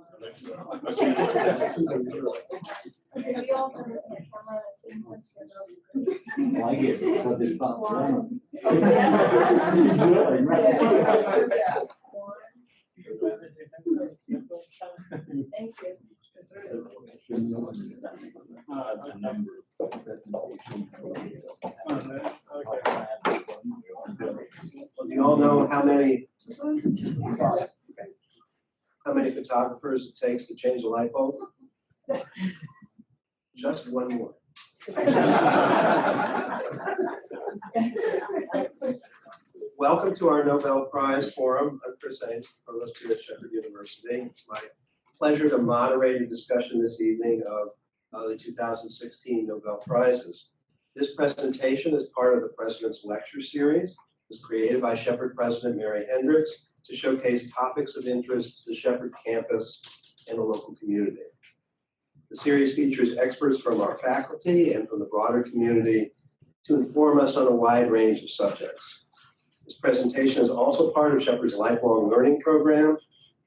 I get it, but it's not one. Thank you. The number of presentations. Well, do you all know how many photographers it takes to change a light bulb? Just one more. Welcome to our Nobel Prize Forum. I'm Chris Ames, Provost here at Shepherd University. It's my pleasure to moderate a discussion this evening of the 2016 Nobel Prizes. This presentation is part of the President's Lecture Series. It was created by Shepherd President Mary Hendricks to showcase topics of interest to the Shepherd campus and the local community. The series features experts from our faculty and from the broader community to inform us on a wide range of subjects. This presentation is also part of Shepherd's lifelong learning program,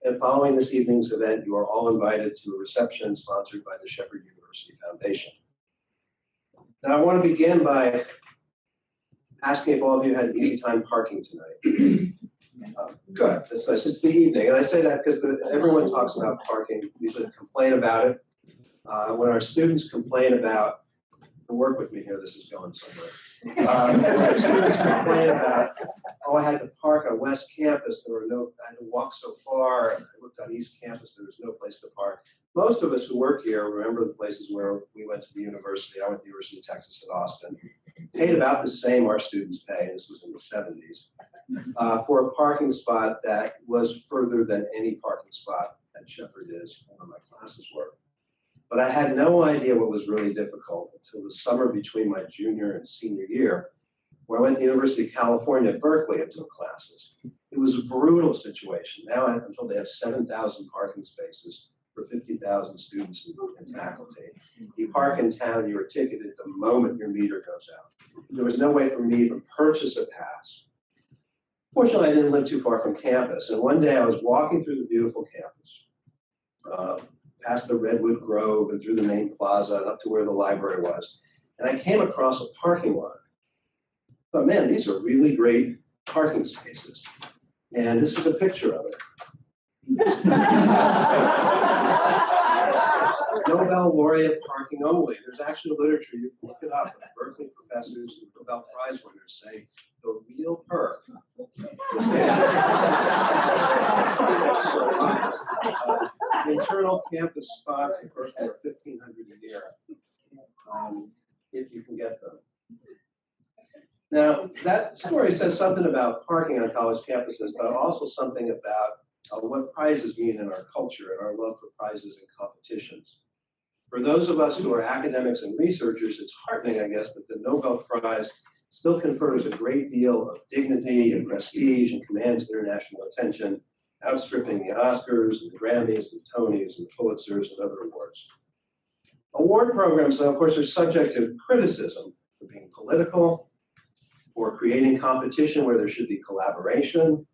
and following this evening's event, you are all invited to a reception sponsored by the Shepherd University Foundation. Now, I want to begin by asking if all of you had an easy time parking tonight. Good, that's nice. It's the evening, and I say that because everyone talks about parking, usually complain about it. When our students complain about, work with me here, this is going somewhere. When our students complain about, oh, I had to park on West Campus, I had to walk so far, and I looked on East Campus, there was no place to park. Most of us who work here remember the places where we went to the university. I went to the University of Texas at Austin. Paid about the same our students pay, and this was in the 70s, for a parking spot that was further than any parking spot at Shepherd is where my classes were. But I had no idea what was really difficult until the summer between my junior and senior year, where I went to the University of California at Berkeley and took classes. It was a brutal situation. Now I'm told they have 7,000 parking spaces for 50,000 students and faculty. You park in town, you are ticketed the moment your meter goes out. There was no way for me to even purchase a pass. Fortunately, I didn't live too far from campus, and one day I was walking through the beautiful campus, past the Redwood Grove and through the main plaza and up to where the library was. And I came across a parking lot. But man, these are really great parking spaces. And this is a picture of it. Nobel laureate parking only. There's actual literature, you can look it up. Berkeley professors and Nobel Prize winners say the real perk. Internal campus spots at Berkeley are $1,500 a year, if you can get them. Now, that story says something about parking on college campuses, but also something about what prizes mean in our culture and our love for prizes and competitions. For those of us who are academics and researchers, it's heartening, I guess, that the Nobel Prize still confers a great deal of dignity and prestige and commands international attention, outstripping the Oscars, and the Grammys, and the Tonys, and the Pulitzers, and other awards. Award programs, though, of course, are subject to criticism for being political, for creating competition where there should be collaboration,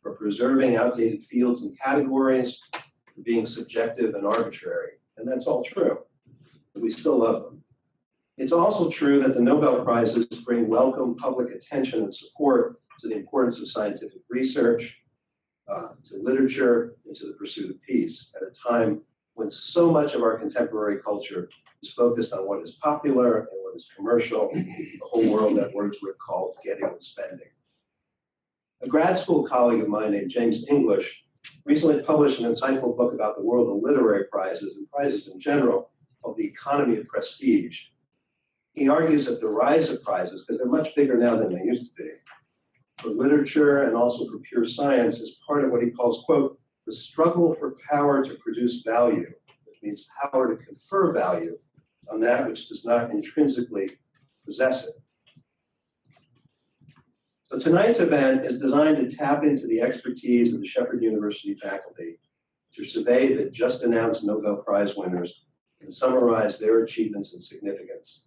for preserving outdated fields and categories, for being subjective and arbitrary. And that's all true, but we still love them. It's also true that the Nobel Prizes bring welcome public attention and support to the importance of scientific research, to literature, and to the pursuit of peace at a time when so much of our contemporary culture is focused on what is popular and what is commercial, the whole world that Wordsworth called getting and spending. A grad school colleague of mine named James English recently published an insightful book about the world of literary prizes and prizes in general called The Economy of Prestige. He argues that the rise of prizes, because they're much bigger now than they used to be, for literature and also for pure science is part of what he calls, quote, the struggle for power to produce value, which means power to confer value on that which does not intrinsically possess it. So tonight's event is designed to tap into the expertise of the Shepherd University faculty to survey the just announced Nobel Prize winners and summarize their achievements and significance.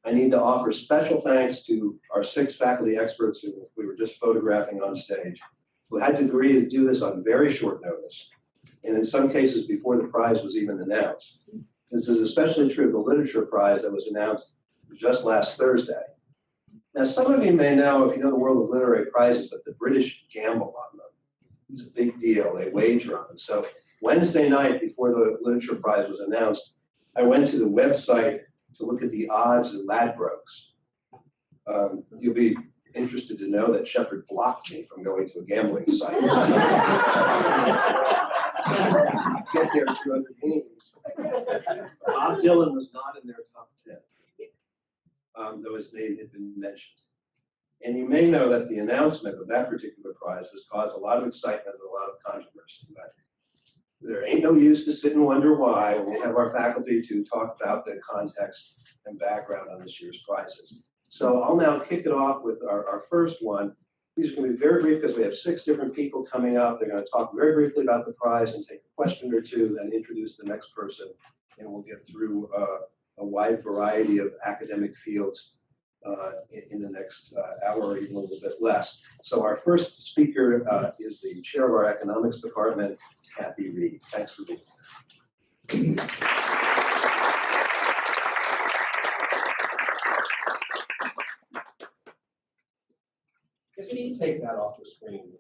I need to offer special thanks to our 6 faculty experts who we were just photographing on stage, who had to agree to do this on very short notice and in some cases before the prize was even announced. This is especially true of the literature prize that was announced just last Thursday. Now, some of you may know, if you know the world of literary prizes, that the British gamble on them. It's a big deal. They wager on them. So Wednesday night, before the literature prize was announced, I went to the website to look at the odds at Ladbrokes. You'll be interested to know that Shepard blocked me from going to a gambling site. Get there through other means. Bob Dylan was not in their top 10, though his name had been mentioned. And you may know that the announcement of that particular prize has caused a lot of excitement and a lot of controversy. But there ain't no use to sit and wonder why when we have our faculty to talk about the context and background on this year's prizes. So I'll now kick it off with our first one. These are going to be very brief because we have 6 different people coming up. They're going to talk very briefly about the prize and take a question or two, then introduce the next person, and we'll get through a wide variety of academic fields in the next hour or even a little bit less. So our first speaker is the chair of our economics department, Kathy Reed. Thanks for being here. Guess you can take that off the screen.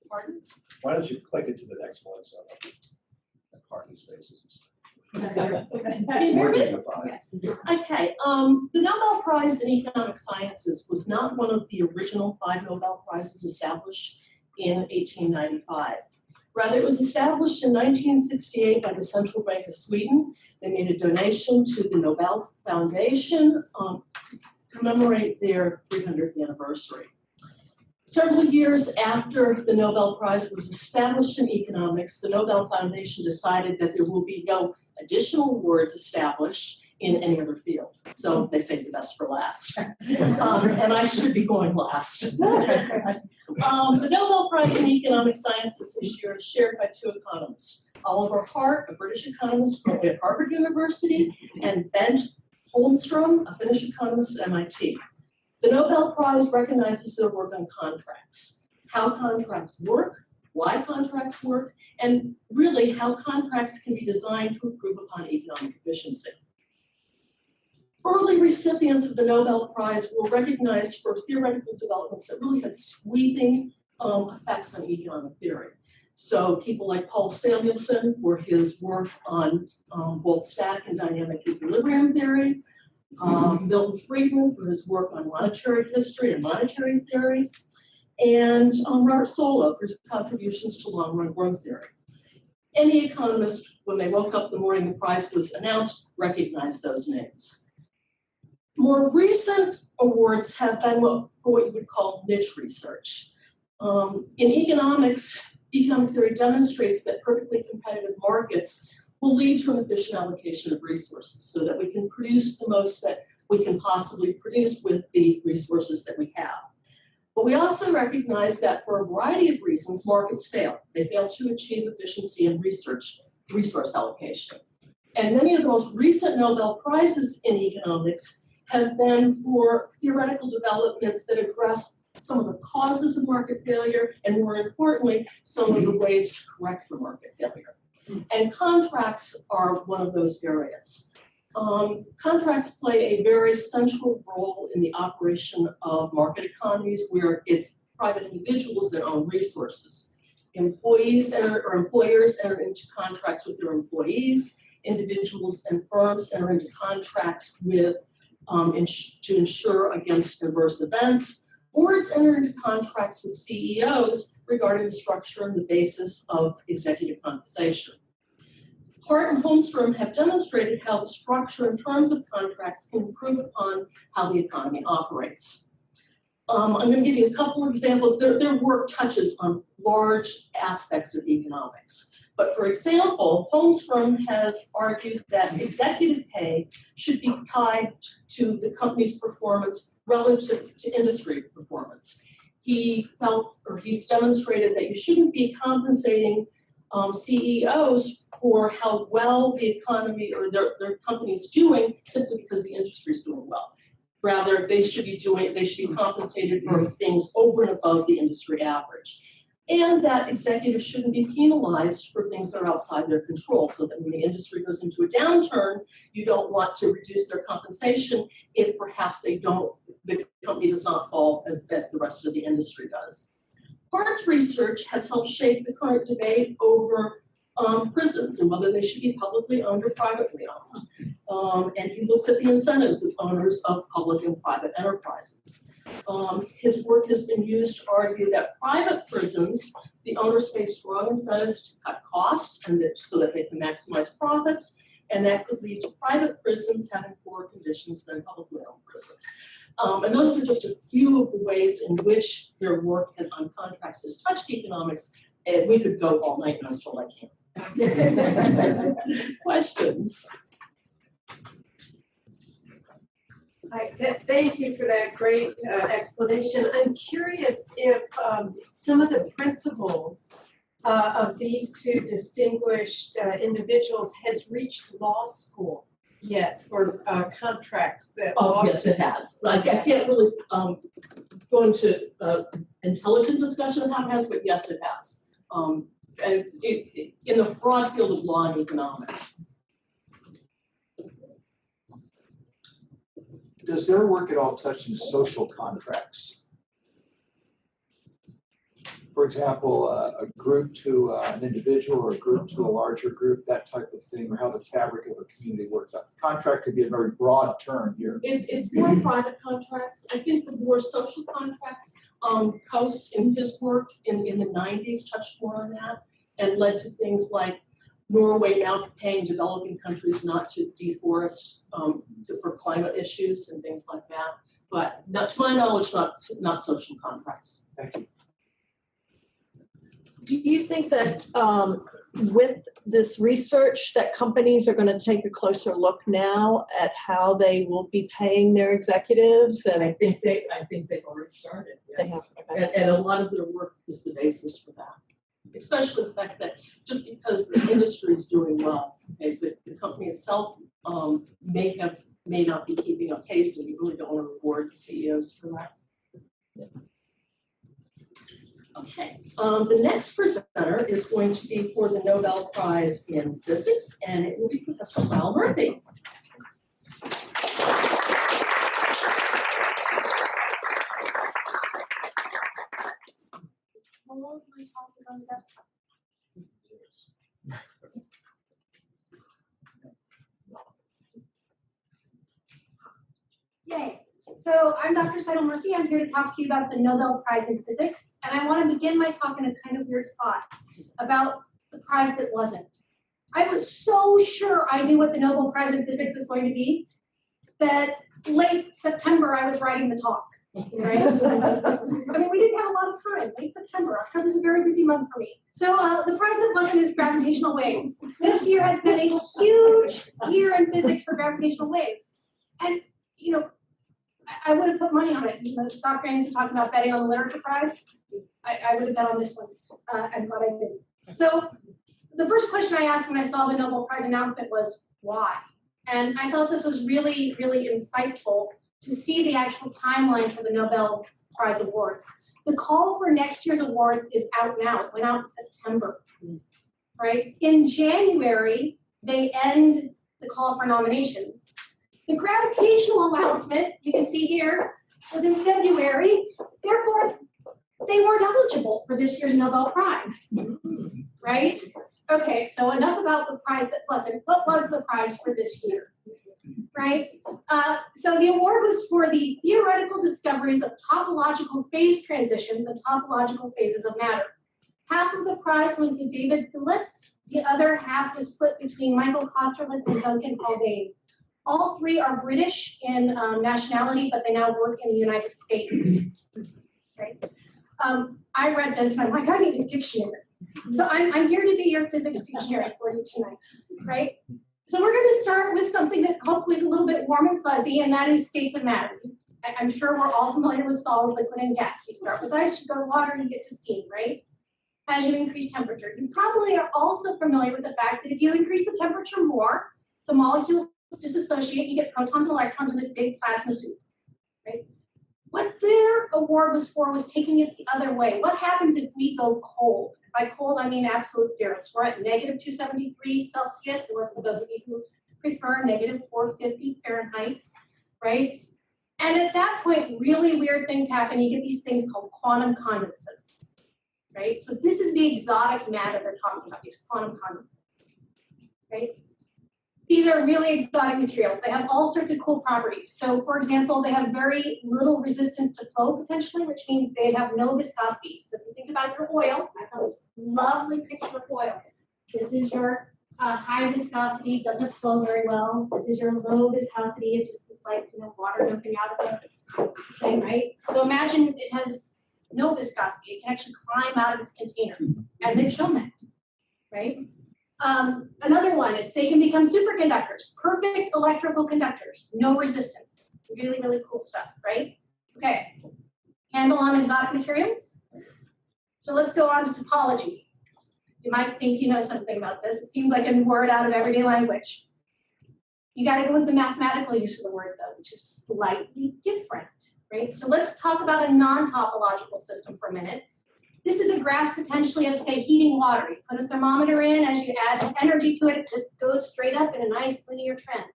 Pardon? Why don't you click it to the next one so that parking spaces. Can you More hear me? dignified. Okay, the Nobel Prize in Economic Sciences was not one of the original 5 Nobel Prizes established in 1895. Rather, it was established in 1968 by the Central Bank of Sweden. They made a donation to the Nobel Foundation to commemorate their 300th anniversary. Several years after the Nobel Prize was established in economics, the Nobel Foundation decided that there will be no additional awards established in any other field. So they saved the best for last. And I should be going last. The Nobel Prize in Economic Sciences this year is shared by 2 economists. Oliver Hart, a British economist at Harvard University, and Bent Holmstrom, a Finnish economist at MIT. The Nobel Prize recognizes their work on contracts, how contracts work, why contracts work, and really how contracts can be designed to improve upon economic efficiency. Early recipients of the Nobel Prize were recognized for theoretical developments that really had sweeping effects on economic theory. So people like Paul Samuelson for his work on both static and dynamic equilibrium theory, Milton Friedman for his work on monetary history and monetary theory, and Robert Solow for his contributions to long-run growth theory. Any economist, when they woke up the morning the prize was announced, recognized those names. More recent awards have been for what you would call niche research. In economics, economic theory demonstrates that perfectly competitive markets will lead to an efficient allocation of resources so that we can produce the most that we can possibly produce with the resources that we have. But we also recognize that for a variety of reasons, markets fail. They fail to achieve efficiency in resource allocation. And many of the most recent Nobel Prizes in economics have been for theoretical developments that address some of the causes of market failure, and more importantly, some of the ways to correct for market failure. And contracts are one of those areas. Contracts play a very central role in the operation of market economies where it's private individuals that own resources. Employees or employers enter into contracts with their employees. Individuals and firms enter into contracts with to insure against adverse events. Boards enter into contracts with CEOs regarding the structure and the basis of executive compensation. Hart and Holmstrom have demonstrated how the structure and terms of contracts can improve upon how the economy operates. I'm going to give you a couple of examples. Their work touches on large aspects of economics. But for example, Holmstrom has argued that executive pay should be tied to the company's performance relative to industry performance. He felt, or he's demonstrated, that you shouldn't be compensating CEOs for how well the economy or their company is doing simply because the industry is doing well. Rather, they should be compensated for things over and above the industry average. and that executives shouldn't be penalized for things that are outside their control, so that when the industry goes into a downturn, you don't want to reduce their compensation if perhaps the company does not fall as the rest of the industry does. Hart's research has helped shape the current debate over prisons and whether they should be publicly owned or privately owned. And he looks at the incentives of owners of public and private enterprises. His work has been used to argue that private prisons, the owners face strong incentives to cut costs and so that they can maximize profits, and that could lead to private prisons having poorer conditions than publicly owned prisons. And those are just a few of the ways in which their work on contracts has touched economics, and we could go all night, and I was told I can't. Questions? Hi, thank you for that great explanation. I'm curious if some of the principles of these two distinguished individuals has reached law school yet for contracts that Oh, yes, it has. I can't really go into intelligent discussion of how it has, but yes, it has. And in the broad field of law and economics. Does their work at all touch on social contracts? For example, a group to an individual or a group to a larger group, that type of thing, or how the fabric of a community works. A contract could be a very broad term here. It's more private contracts. I think the more social contracts, Coase in his work in the 90s touched more on that and led to things like Norway now paying developing countries not to deforest for climate issues and things like that. But not, to my knowledge, not social contracts. Thank you. Do you think that with this research that companies are going to take a closer look now at how they will be paying their executives? And I think they've already started. Yes. They have. Okay. And a lot of their work is the basis for that. Especially the fact that just because the industry is doing well, okay, the company itself may not be keeping up pace, and you really don't want to reward the CEOs for that. Okay, the next presenter is going to be for the Nobel Prize in Physics, and it will be Professor Kyle Murphy. Hello, my talk is on the desktop. Yay. So I'm Dr. Seidel Murphy. I'm here to talk to you about the Nobel Prize in Physics. And I want to begin my talk in a kind of weird spot about the prize that wasn't. I was so sure I knew what the Nobel Prize in Physics was going to be that late September I was writing the talk. Right? I mean, we didn't have a lot of time. Late September. October is a very busy month for me. So the prize that wasn't is gravitational waves. This year has been a huge year in physics for gravitational waves. And, you know, I would have put money on it. You know, Dr. Ames was talking about betting on the literature prize. I would have bet on this one. I'm glad I didn't. So the first question I asked when I saw the Nobel Prize announcement was, why? And I thought this was really, really insightful to see the actual timeline for the Nobel Prize Awards. The call for next year's awards is out now. It went out in September, right? In January, they end the call for nominations. The gravitational announcement, you can see here, was in February. Therefore, they weren't eligible for this year's Nobel Prize, right? Okay, so enough about the prize that wasn't. What was the prize for this year, right? So the award was for the theoretical discoveries of topological phase transitions and topological phases of matter. Half of the prize went to David Phillips. The other half was split between Michael Kosterlitz and Duncan Haldane. All three are British in nationality, but they now work in the United States, right? I read this and I'm like, I need a dictionary. So I'm here to be your physics dictionary for you tonight, right? So we're going to start with something that hopefully is a little bit warm and fuzzy, and that is states of matter. I'm sure we're all familiar with solid, liquid, and gas. You start with ice, you go to water, you get to steam, right? As you increase temperature. You probably are also familiar with the fact that if you increase the temperature more, the molecules disassociate, you get protons and electrons in this big plasma soup, right? What their award was for was taking it the other way. What happens if we go cold? By cold, I mean absolute zero. So we're at negative 273 Celsius, or for those of you who prefer negative 450 Fahrenheit, right? And at that point, really weird things happen. You get these things called quantum condensates, right? So this is the exotic matter they're talking about, these quantum condensates, right? These are really exotic materials. They have all sorts of cool properties. So for example, they have very little resistance to flow potentially, which means they have no viscosity. So if you think about your oil, I have this lovely picture of oil. This is your high viscosity, doesn't flow very well. This is your low viscosity, it just is like, water dumping out of the thing, right? So imagine it has no viscosity. It can actually climb out of its container. And they've shown that, right? Another one is they can become superconductors, perfect electrical conductors, no resistance. Really, really cool stuff, right? Okay, handle on exotic materials. So let's go on to topology. You might think you know something about this. It seems like a word out of everyday language. You got to go with the mathematical use of the word though, which is slightly different, right? So let's talk about a non-topological system for a minute. This is a graph potentially of, say, heating water. You put a thermometer in, as you add energy to it, it just goes straight up in a nice linear trend.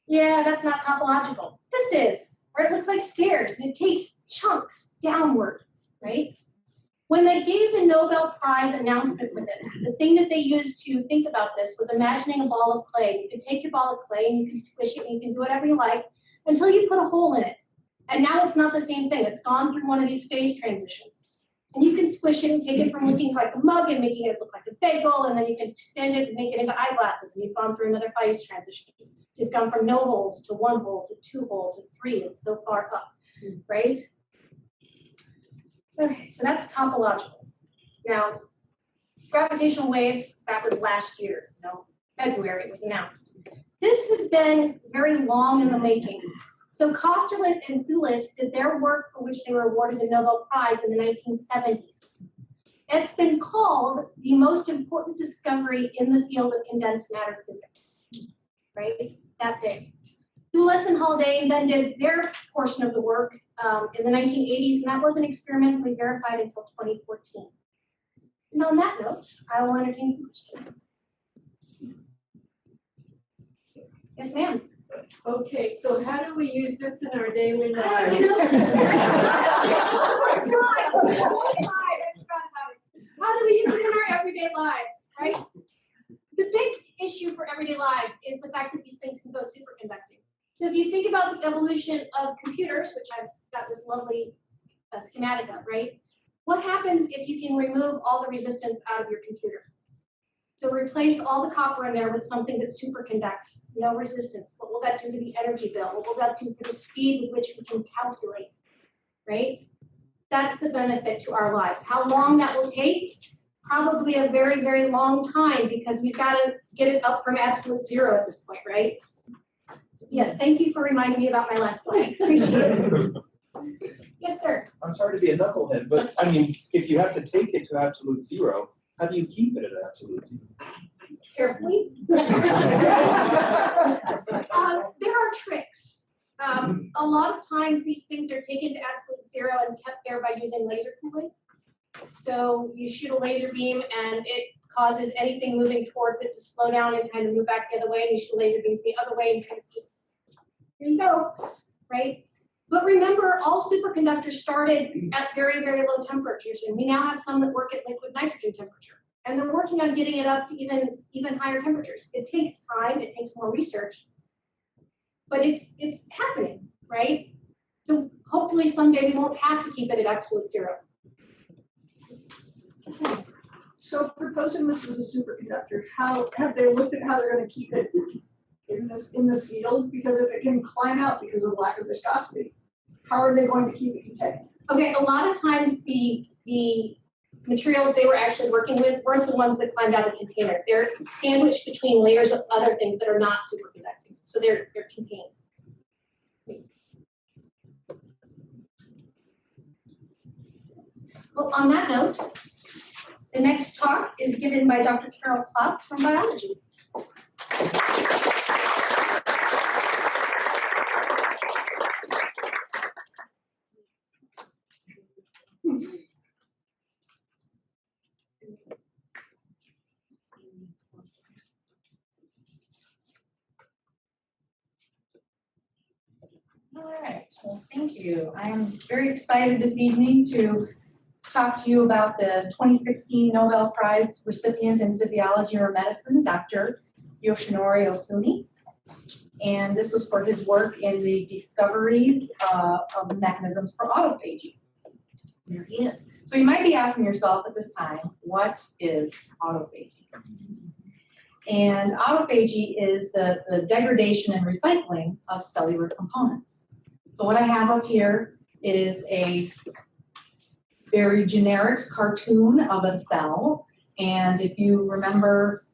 Yeah, that's not topological. This is, or it looks like stairs, and it takes chunks downward, right? When they gave the Nobel Prize announcement for this, the thing that they used to think about this was imagining a ball of clay. You can take your ball of clay and you can squish it and you can do whatever you like until you put a hole in it. And now it's not the same thing. It's gone through one of these phase transitions. And you can squish it and take it from looking like a mug and making it look like a bagel, and then you can extend it and make it into eyeglasses, and you've gone through another phase transition. So you've gone from no holes to 1 hole to 2 hole to 3, and so far up, right? Okay, so that's topological. Now, gravitational waves, that was last year, February it was announced. This has been very long in the making. So Kosterlitz and Thulis did their work for which they were awarded the Nobel Prize in the 1970s. It's been called the most important discovery in the field of condensed matter physics, right? It's that big. Thulis and Haldane then did their portion of the work in the 1980s, and that wasn't experimentally verified until 2014. And on that note, I will entertain some questions. Yes, ma'am. Okay, so how do we use this in our daily lives? Of course not. I forgot about it. How do we use it in our everyday lives, right? The big issue for everyday lives is the fact that these things can go superconducting. So if you think about the evolution of computers, which I've got this lovely schematic of, right? What happens if you can remove all the resistance out of your computer? So replace all the copper in there with something that superconducts, no resistance. What will that do to the energy bill? What will that do for the speed with which we can calculate, right? That's the benefit to our lives. How long that will take? Probably a very, very long time, because we've got to get it up from absolute zero at this point, right? So yes, thank you for reminding me about my last slide. Appreciate it. Yes, sir. I'm sorry to be a knucklehead, but I mean, if you have to take it to absolute zero, how do you keep it at absolute zero? Carefully. There are tricks. A lot of times these things are taken to absolute zero and kept there by using laser cooling. So you shoot a laser beam and it causes anything moving towards it to slow down and kind of move back the other way, and you shoot a laser beam the other way and kind of just, here you go, right? But remember, all superconductors started at very, very low temperatures, and we now have some that work at liquid nitrogen temperature. And they're working on getting it up to even higher temperatures. It takes time, it takes more research, but it's happening, right? So hopefully someday we won't have to keep it at absolute zero. So proposing this as a superconductor, how have they looked at how they're going to keep it in the field? Because if it can climb out because of lack of viscosity, how are they going to keep it contained? Okay, a lot of times the materials they were actually working with weren't the ones that climbed out of the container. They're sandwiched between layers of other things that are not superconducting, so they're contained. Well, on that note, the next talk is given by Dr. Carol Klotz from biology. Well, thank you. I am very excited this evening to talk to you about the 2016 Nobel Prize recipient in physiology or medicine, Dr. Yoshinori Ohsumi. And this was for his work in the discoveries of the mechanisms for autophagy. There he is. So you might be asking yourself at this time, what is autophagy? And autophagy is the degradation and recycling of cellular components. So what I have up here is a very generic cartoon of a cell. And if you remember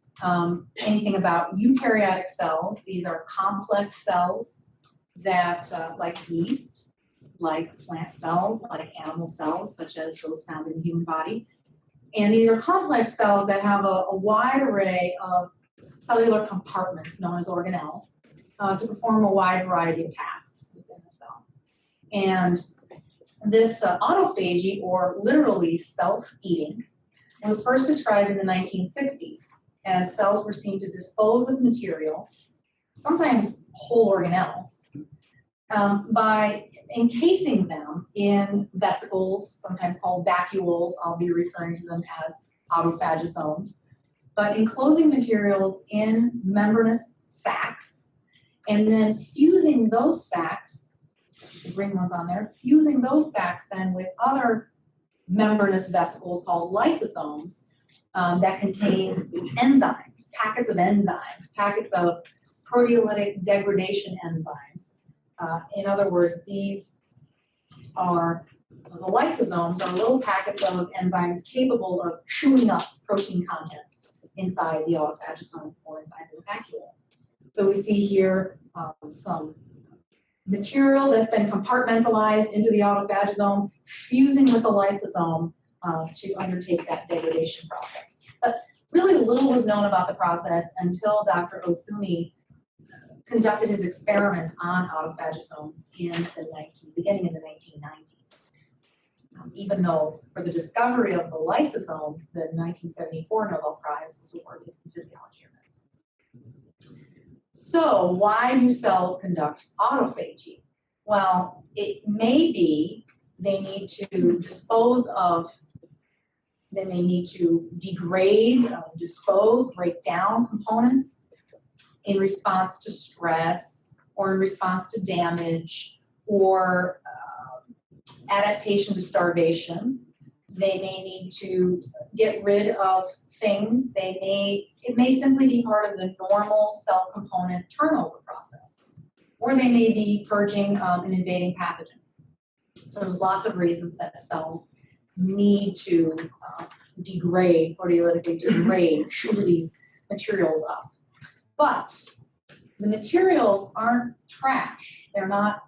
anything about eukaryotic cells, these are complex cells that, like yeast, like plant cells, like animal cells, such as those found in the human body. And these are complex cells that have a wide array of cellular compartments known as organelles to perform a wide variety of tasks within the cell. And this autophagy, or literally self-eating, was first described in the 1960s as cells were seen to dispose of materials, sometimes whole organelles, by encasing them in vesicles, sometimes called vacuoles. I'll be referring to them as autophagosomes, but enclosing materials in membranous sacs and then fusing those sacs, the green ones on there, fusing those sacs then with other membranous vesicles called lysosomes that contain enzymes, packets of proteolytic degradation enzymes. In other words, these are, the lysosomes are little packets of enzymes capable of chewing up protein contents inside the autophagosome or inside the vacuole. So we see here some material that's been compartmentalized into the autophagosome, fusing with the lysosome to undertake that degradation process. But really little was known about the process until Dr. Ohsumi conducted his experiments on autophagosomes beginning in the 1990s. Even though for the discovery of the lysosome, the 1974 Nobel Prize was awarded in physiology or medicine. So why do cells conduct autophagy? Well, it may be they need to dispose of, they may need to degrade, dispose, break down components in response to stress or in response to damage or adaptation to starvation. They may need to get rid of things. It may simply be part of the normal cell component turnover process, or they may be purging an invading pathogen. So there's lots of reasons that cells need to degrade, proteolytically degrade, chew these materials up. But the materials aren't trash. They're not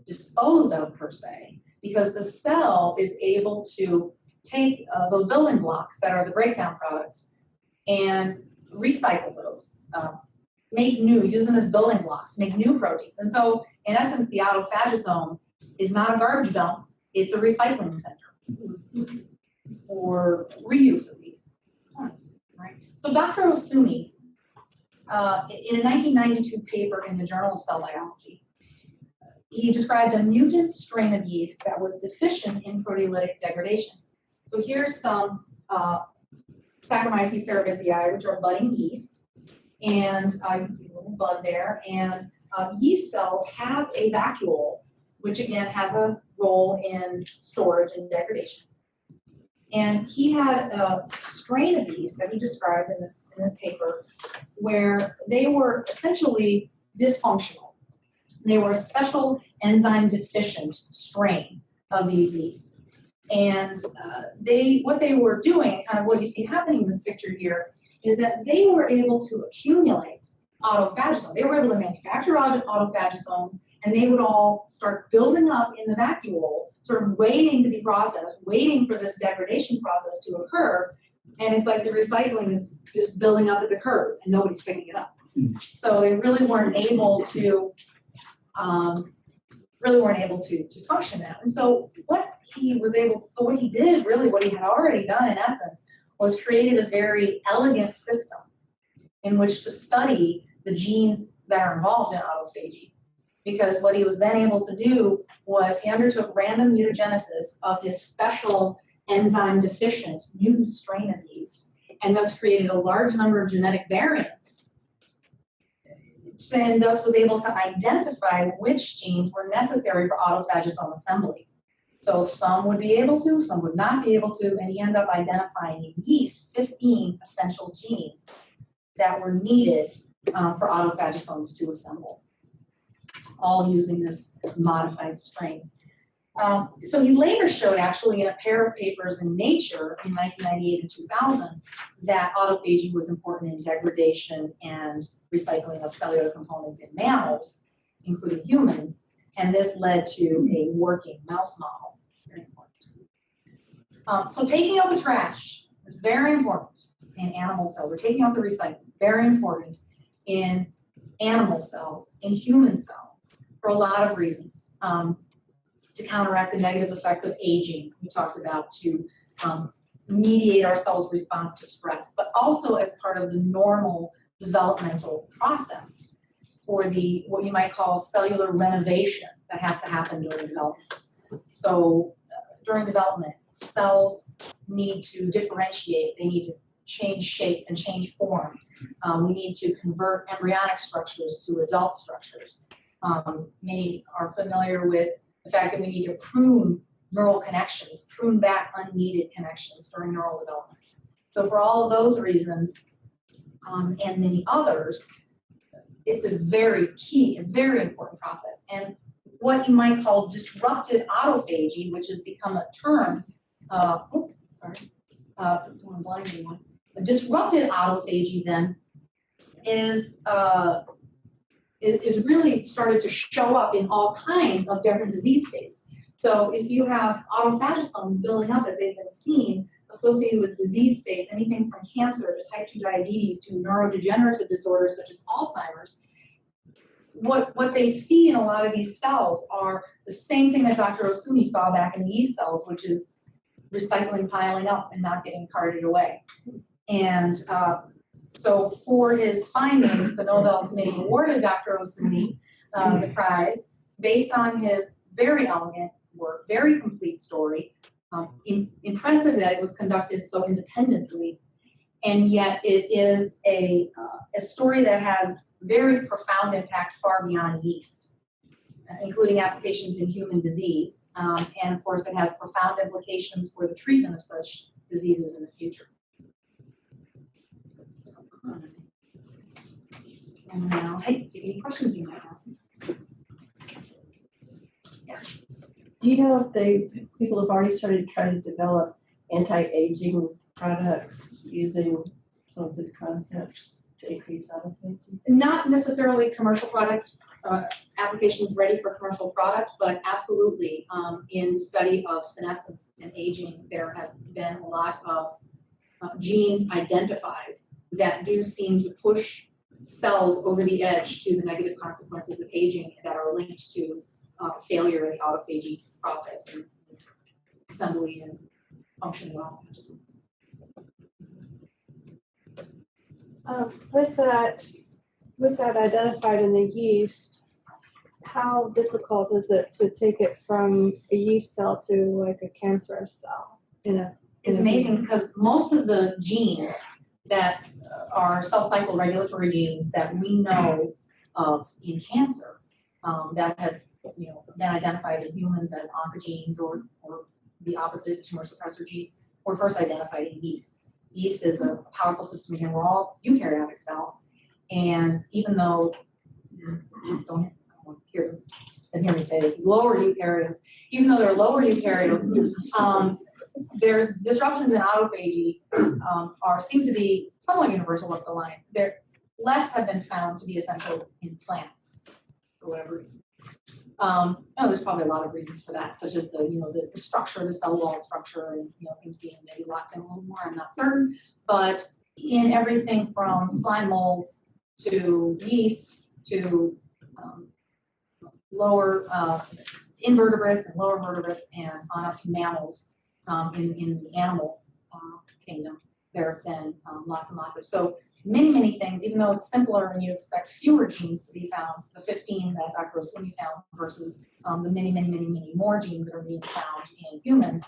disposed of per se, because the cell is able to take those building blocks that are the breakdown products and recycle those, make new, use them as building blocks, make new proteins. And so in essence, the autophagosome is not a garbage dump, it's a recycling center for reuse of these components, right? So Dr. Ohsumi, in a 1992 paper in the Journal of Cell Biology, he described a mutant strain of yeast that was deficient in proteolytic degradation. So here's some Saccharomyces cerevisiae, which are budding yeast, and you can see a little bud there, and yeast cells have a vacuole, which again has a role in storage and degradation. And he had a strain of yeast that he described in this paper where they were essentially dysfunctional. They were a special enzyme deficient strain of these yeast. And what they were doing, kind of what you see happening in this picture here, is that they were able to accumulate autophagosomes. They were able to manufacture autophagosomes, and they would all start building up in the vacuole, sort of waiting to be processed, waiting for this degradation process to occur. And it's like the recycling is just building up at the curb, and nobody's picking it up. So they really weren't able to function that. And so what he did, really what he had already done in essence, was created a very elegant system in which to study the genes that are involved in autophagy. because what he was then able to do was he undertook random mutagenesis of his special enzyme deficient mutant strain of yeast, and thus created a large number of genetic variants, and thus was able to identify which genes were necessary for autophagosome assembly. So some would be able to, some would not be able to, and he ended up identifying in yeast 15 essential genes that were needed for autophagosomes to assemble, all using this modified strain. So he later showed, actually, in a pair of papers in Nature in 1998 and 2000, that autophagy was important in degradation and recycling of cellular components in mammals, including humans, and this led to a working mouse model. Very important. So taking out the trash is very important in animal cells. We're taking out the recycling, very important in animal cells, in human cells, for a lot of reasons. To counteract the negative effects of aging, we talked about, to mediate our cell's response to stress, but also as part of the normal developmental process for the, what you might call, cellular renovation that has to happen during development. So during development, cells need to differentiate, they need to change shape and change form. We need to convert embryonic structures to adult structures. Many are familiar with the fact that we need to prune neural connections, prune back unneeded connections during neural development. So for all of those reasons, and many others, it's a very key, a very important process. And what you might call disrupted autophagy, which has become a term, I'm blinding one. A disrupted autophagy then is really started to show up in all kinds of different disease states. So if you have autophagosomes building up, as they've been seen, associated with disease states, anything from cancer to type 2 diabetes to neurodegenerative disorders such as Alzheimer's, what they see in a lot of these cells are the same thing that Dr. Osumi saw back in the yeast cells, which is recycling piling up and not getting carted away. And so for his findings, the Nobel Committee awarded Dr. Osumi the prize based on his very elegant work, very complete story. Impressive that it was conducted so independently, and yet it is a story that has very profound impact far beyond yeast, including applications in human disease. And of course, it has profound implications for the treatment of such diseases in the future. And now, hey, do you have any questions you might have? Yeah. Do you know if people have already started trying to develop anti-aging products using some of these concepts to increase autophagy? Not necessarily commercial products, applications ready for commercial product, but absolutely in study of senescence and aging, there have been a lot of genes identified that do seem to push cells over the edge to the negative consequences of aging that are linked to failure in the autophagy process and assembly and functioning of autophagosomes. With that identified in the yeast, how difficult is it to take it from a yeast cell to like a cancerous cell? It's amazing because most of the genes that are cell cycle regulatory genes that we know of in cancer that have been identified in humans as oncogenes or the opposite, tumor suppressor genes, were first identified in yeast. Yeast is a powerful system. Again, we're all eukaryotic cells, and even though don't hear me say this, lower eukaryotes, even though they're lower eukaryotes, there's disruptions in autophagy seem to be somewhat universal up the line. Less have been found to be essential in plants for whatever reason. There's probably a lot of reasons for that, such as the structure, the cell wall structure, and things being maybe locked in a little more. I'm not certain, but in everything from slime molds to yeast to lower invertebrates and lower vertebrates and on up to mammals in the animal kingdom, there have been lots and lots of. So many, many things, even though it's simpler and you expect fewer genes to be found, the 15 that Dr. Osumi found versus the many, many, many, many more genes that are being found in humans.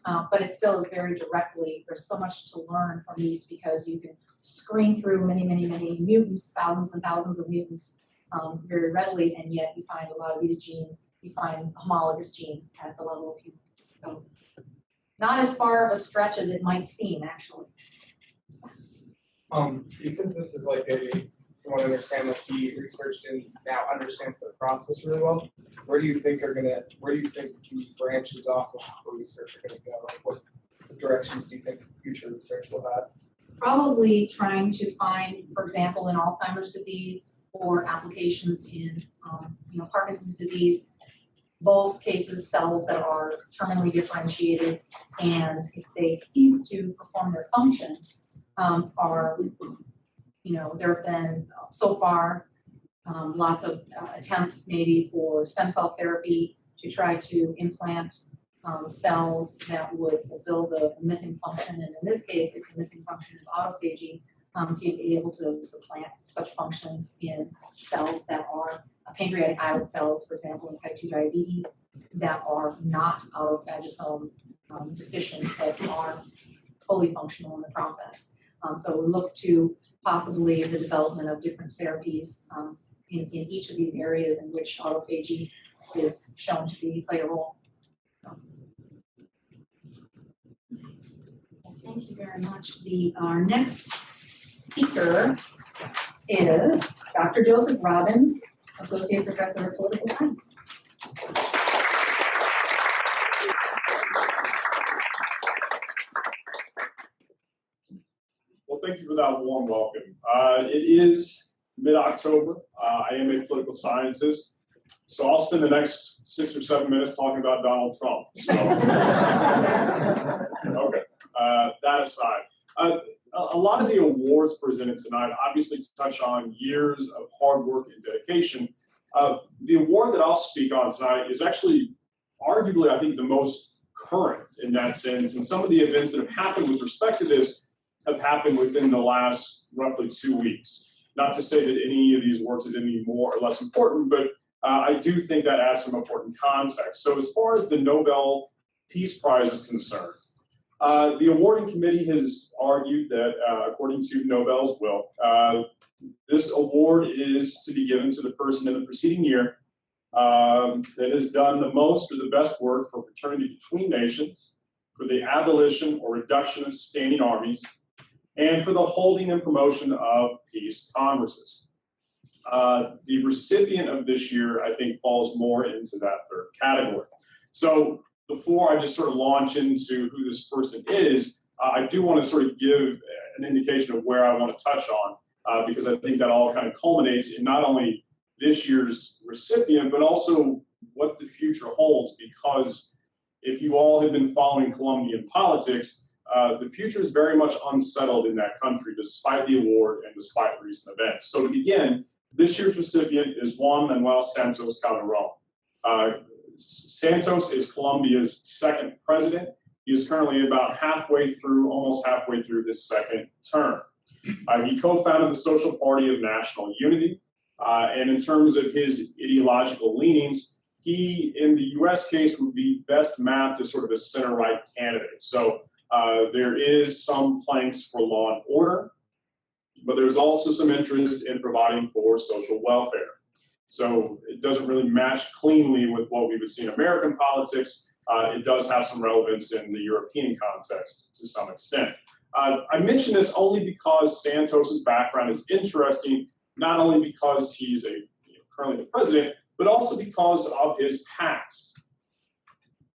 But it still is very directly, there's so much to learn from these because you can screen through many, many, many mutants, thousands and thousands of mutants very readily, and yet you find a lot of these genes, you find homologous genes at the level of humans. So not as far of a stretch as it might seem, actually. Because this is like someone understand that he researched and now understands the process really well. Where do you think the branches off of the research are going to go? Like what directions do you think future research will have? Probably trying to find, for example, in Alzheimer's disease or applications in Parkinson's disease, both cases cells that are terminally differentiated, and if they cease to perform their function, there have been so far lots of attempts maybe for stem cell therapy to try to implant cells that would fulfill the missing function. And in this case, if the missing function is autophagy, to be able to supplant such functions in cells that are pancreatic islet cells, for example, in type 2 diabetes, that are not autophagosome deficient, but are fully functional in the process. So we look to possibly the development of different therapies in each of these areas in which autophagy is shown to play a role. Well, thank you very much. Our next speaker is Dr. Joseph Robbins, Associate Professor of Political Science. Well, thank you for that warm welcome. It is mid-October. I am a political scientist, so I'll spend the next 6 or 7 minutes talking about Donald Trump. So, okay, that aside. A lot of the awards presented tonight obviously touch on years of hard work and dedication. The award that I'll speak on tonight is actually arguably, I think, the most current in that sense, and some of the events that have happened with respect to this have happened within the last roughly 2 weeks. Not to say that any of these awards is any more or less important, but I do think that adds some important context. So as far as the Nobel Peace Prize is concerned, the awarding committee has argued that, according to Nobel's will, this award is to be given to the person in the preceding year that has done the most or the best work for fraternity between nations, for the abolition or reduction of standing armies, and for the holding and promotion of peace congresses. The recipient of this year, I think, falls more into that third category. So before I just sort of launch into who this person is, I do want to sort of give an indication of where I want to touch on, because I think that all kind of culminates in not only this year's recipient, but also what the future holds, because if you all have been following Colombian politics, the future is very much unsettled in that country, despite the award and despite recent events. So to begin, this year's recipient is Juan Manuel Santos Calderon. Santos is Colombia's second president. He is currently about almost halfway through his second term. He co-founded the Social Party of National Unity. And in terms of his ideological leanings, he, in the US case, would be best mapped as sort of a center-right candidate. So there is some planks for law and order, but there's also some interest in providing for social welfare. So it doesn't really match cleanly with what we would see in American politics. It does have some relevance in the European context to some extent. I mention this only because Santos's background is interesting, not only because he's currently the president, but also because of his past.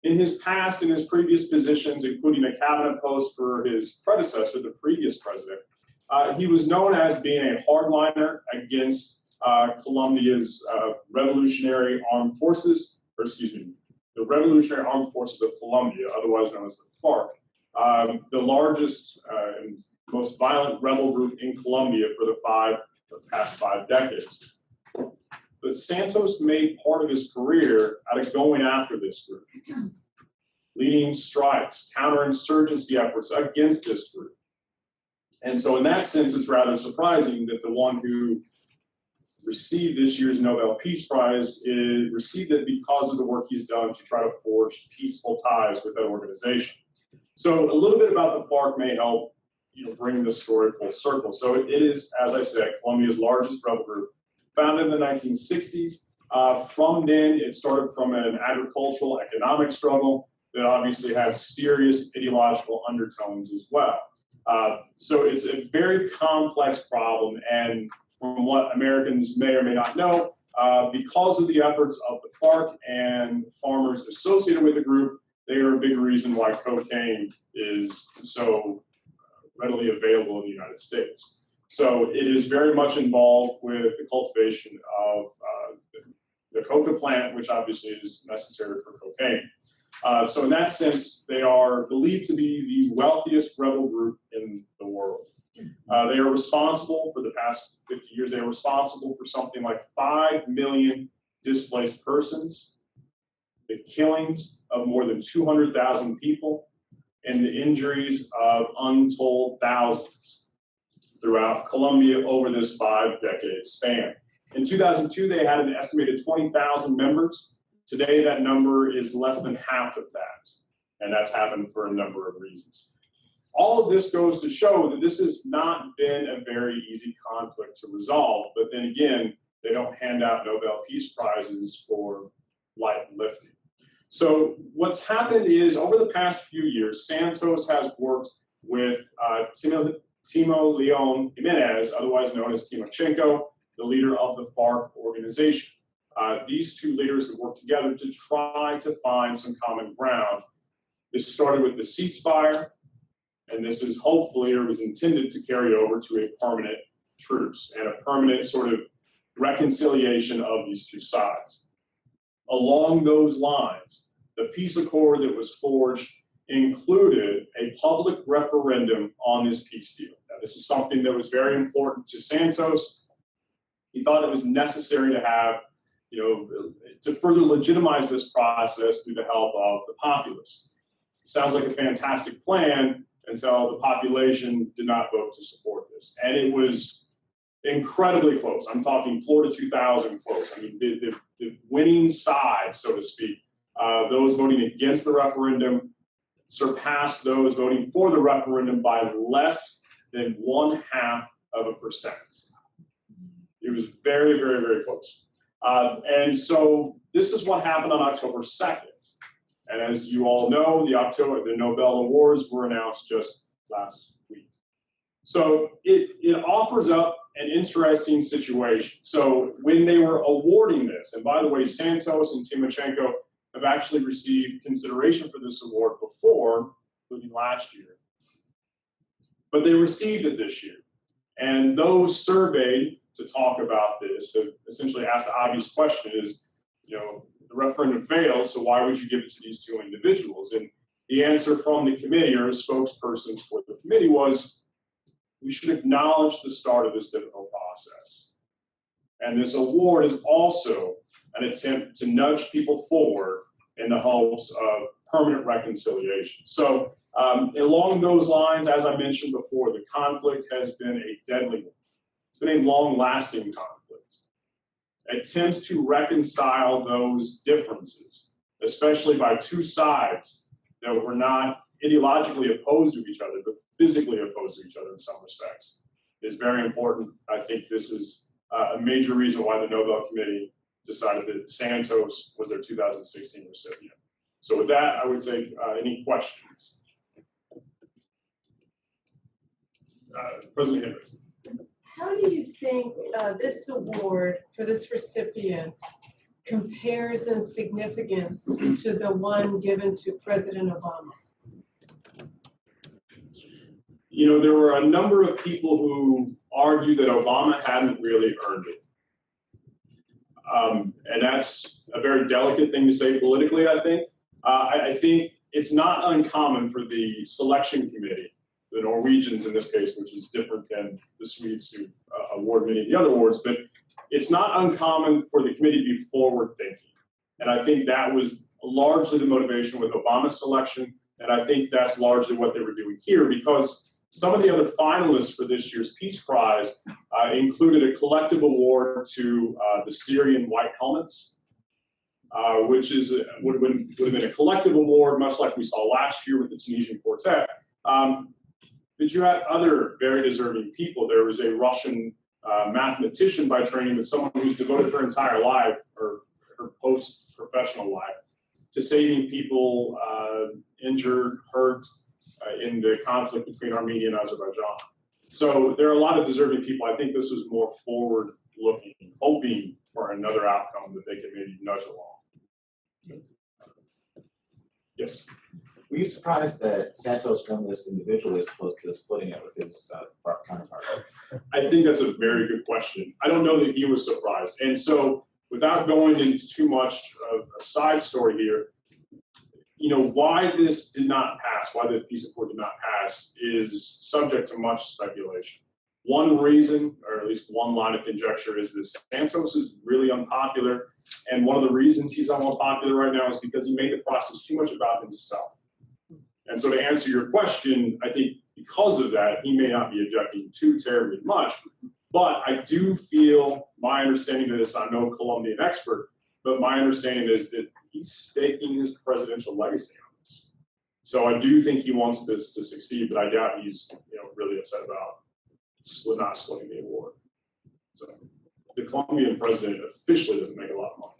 In his past, in his previous positions, including a cabinet post for his predecessor, the previous president, he was known as being a hardliner against Colombia's Revolutionary Armed Forces, the Revolutionary Armed Forces of Colombia, otherwise known as the FARC, the largest and most violent rebel group in Colombia for the past 5 decades. But Santos made part of his career out of going after this group, leading strikes, counterinsurgency efforts against this group. And so in that sense, it's rather surprising that the one who received this year's Nobel Peace Prize received it because of the work he's done to try to forge peaceful ties with that organization. So a little bit about the FARC may help bring this story full circle. So it is, as I said, Colombia's largest rebel group, founded in the 1960s. From then, it started from an agricultural economic struggle that obviously has serious ideological undertones as well. So it's a very complex problem, and from what Americans may or may not know, because of the efforts of the FARC and farmers associated with the group, they are a big reason why cocaine is so readily available in the United States. So it is very much involved with the cultivation of the coca plant, which obviously is necessary for cocaine. So in that sense, they are believed to be the wealthiest rebel group in the world. They are responsible for the past 50 years, they are responsible for something like 5 million displaced persons, the killings of more than 200,000 people, and the injuries of untold thousands throughout Colombia over this 5-decade span. In 2002, they had an estimated 20,000 members. Today, that number is less than half of that, and that's happened for a number of reasons. All of this goes to show that this has not been a very easy conflict to resolve, but then again, they don't hand out Nobel Peace Prizes for light lifting. So what's happened is, over the past few years, Santos has worked with Timo Leon Jimenez, otherwise known as Timochenko, the leader of the FARC organization. These two leaders have worked together to try to find some common ground. This started with the ceasefire, and this is hopefully, or was intended to carry over to a permanent truce and a permanent sort of reconciliation of these two sides. Along those lines, the peace accord that was forged included a public referendum on this peace deal. Now, this is something that was very important to Santos. He thought it was necessary to have, to further legitimize this process through the help of the populace. Sounds like a fantastic plan until the population did not vote to support this. And it was incredibly close. I'm talking Florida 2000 close. I mean, the winning side, so to speak, those voting against the referendum surpassed those voting for the referendum by less than 0.5%. It was very, very, very close. And so this is what happened on October 2nd. And as you all know, the Nobel Awards were announced just last week. So it offers up an interesting situation. So when they were awarding this, and by the way, Santos and Timochenko have actually received consideration for this award before, including last year. But they received it this year. And those surveyed to talk about this have essentially asked the obvious question is, the referendum failed, so why would you give it to these two individuals? And the answer from the committee, or spokespersons for the committee, was we should acknowledge the start of this difficult process. And this award is also an attempt to nudge people forward in the hopes of permanent reconciliation. So along those lines, as I mentioned before, the conflict has been a deadly one. It's been a long-lasting conflict. Attempts to reconcile those differences, especially by two sides that were not ideologically opposed to each other, but physically opposed to each other in some respects, is very important. I think this is a major reason why the Nobel Committee decided that Santos was their 2016 recipient. So with that, I would take any questions. President Hendricks. How do you think this award for this recipient compares in significance to the one given to President Obama? There were a number of people who argued that Obama hadn't really earned it. And that's a very delicate thing to say politically, I think. I think it's not uncommon for the selection committee, the Norwegians in this case, which is different than the Swedes who award many of the other awards, but it's not uncommon for the committee to be forward-thinking. And I think that was largely the motivation with Obama's selection, and I think that's largely what they were doing here, because Some of the other finalists for this year's Peace Prize included a collective award to the Syrian White Helmets, which would have been a collective award, much like we saw last year with the Tunisian Quartet. But you had other very deserving people. There was a Russian mathematician by training, but someone who's devoted her entire life, or her post-professional life, to saving people injured, hurt in the conflict between Armenia and Azerbaijan. So there are a lot of deserving people. I think this was more forward-looking, hoping for another outcome that they could maybe nudge along. Yes. Were you surprised that Santos won this individually as opposed to splitting it with his counterpart? I think that's a very good question. I don't know that he was surprised. And so without going into too much of a side story here, why this did not pass, why the peace accord did not pass, is subject to much speculation. One reason, or at least one line of conjecture, is that Santos is really unpopular. And one of the reasons he's unpopular right now is because he made the process too much about himself. And so to answer your question, I think because of that, he may not be objecting too terribly much. But I do feel, my understanding of this, I'm no Colombian expert, but my understanding is that he's staking his presidential legacy on this. So I do think he wants this to succeed, but I doubt he's really upset about not splitting the award. So the Colombian president officially doesn't make a lot of money.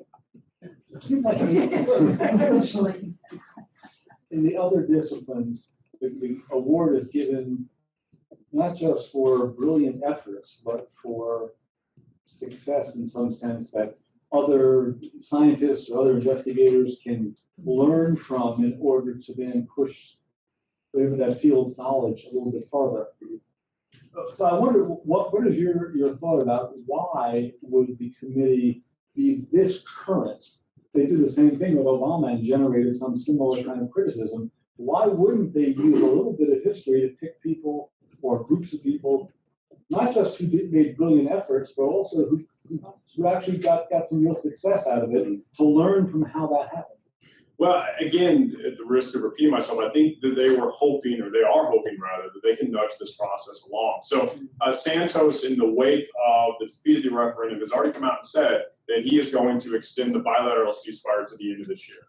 In the other disciplines, the award is given not just for brilliant efforts, but for success in some sense that other scientists or other investigators can learn from in order to then push whatever that field's knowledge a little bit farther. So I wonder, what is your thought about why would the committee be this current? They did the same thing with Obama and generated some similar kind of criticism. Why wouldn't they use a little bit of history to pick people or groups of people, not just who made brilliant efforts, but also who actually got some real success out of it, to learn from how that happened? Well, again, at the risk of repeating myself, I think that they are hoping that they can nudge this process along. So Santos, in the wake of the defeat of the referendum, has already come out and said that he is going to extend the bilateral ceasefire to the end of this year.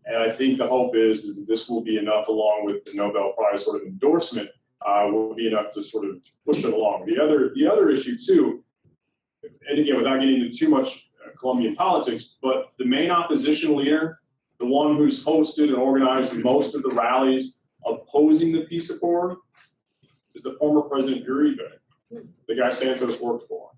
And I think the hope is that this will be enough, along with the Nobel Prize sort of endorsement, will be enough to sort of push it along. The other issue too, and again, without getting into too much Colombian politics, but the main opposition leader, the one who's hosted and organized most of the rallies opposing the peace accord, is the former President Uribe, the guy Santos worked for.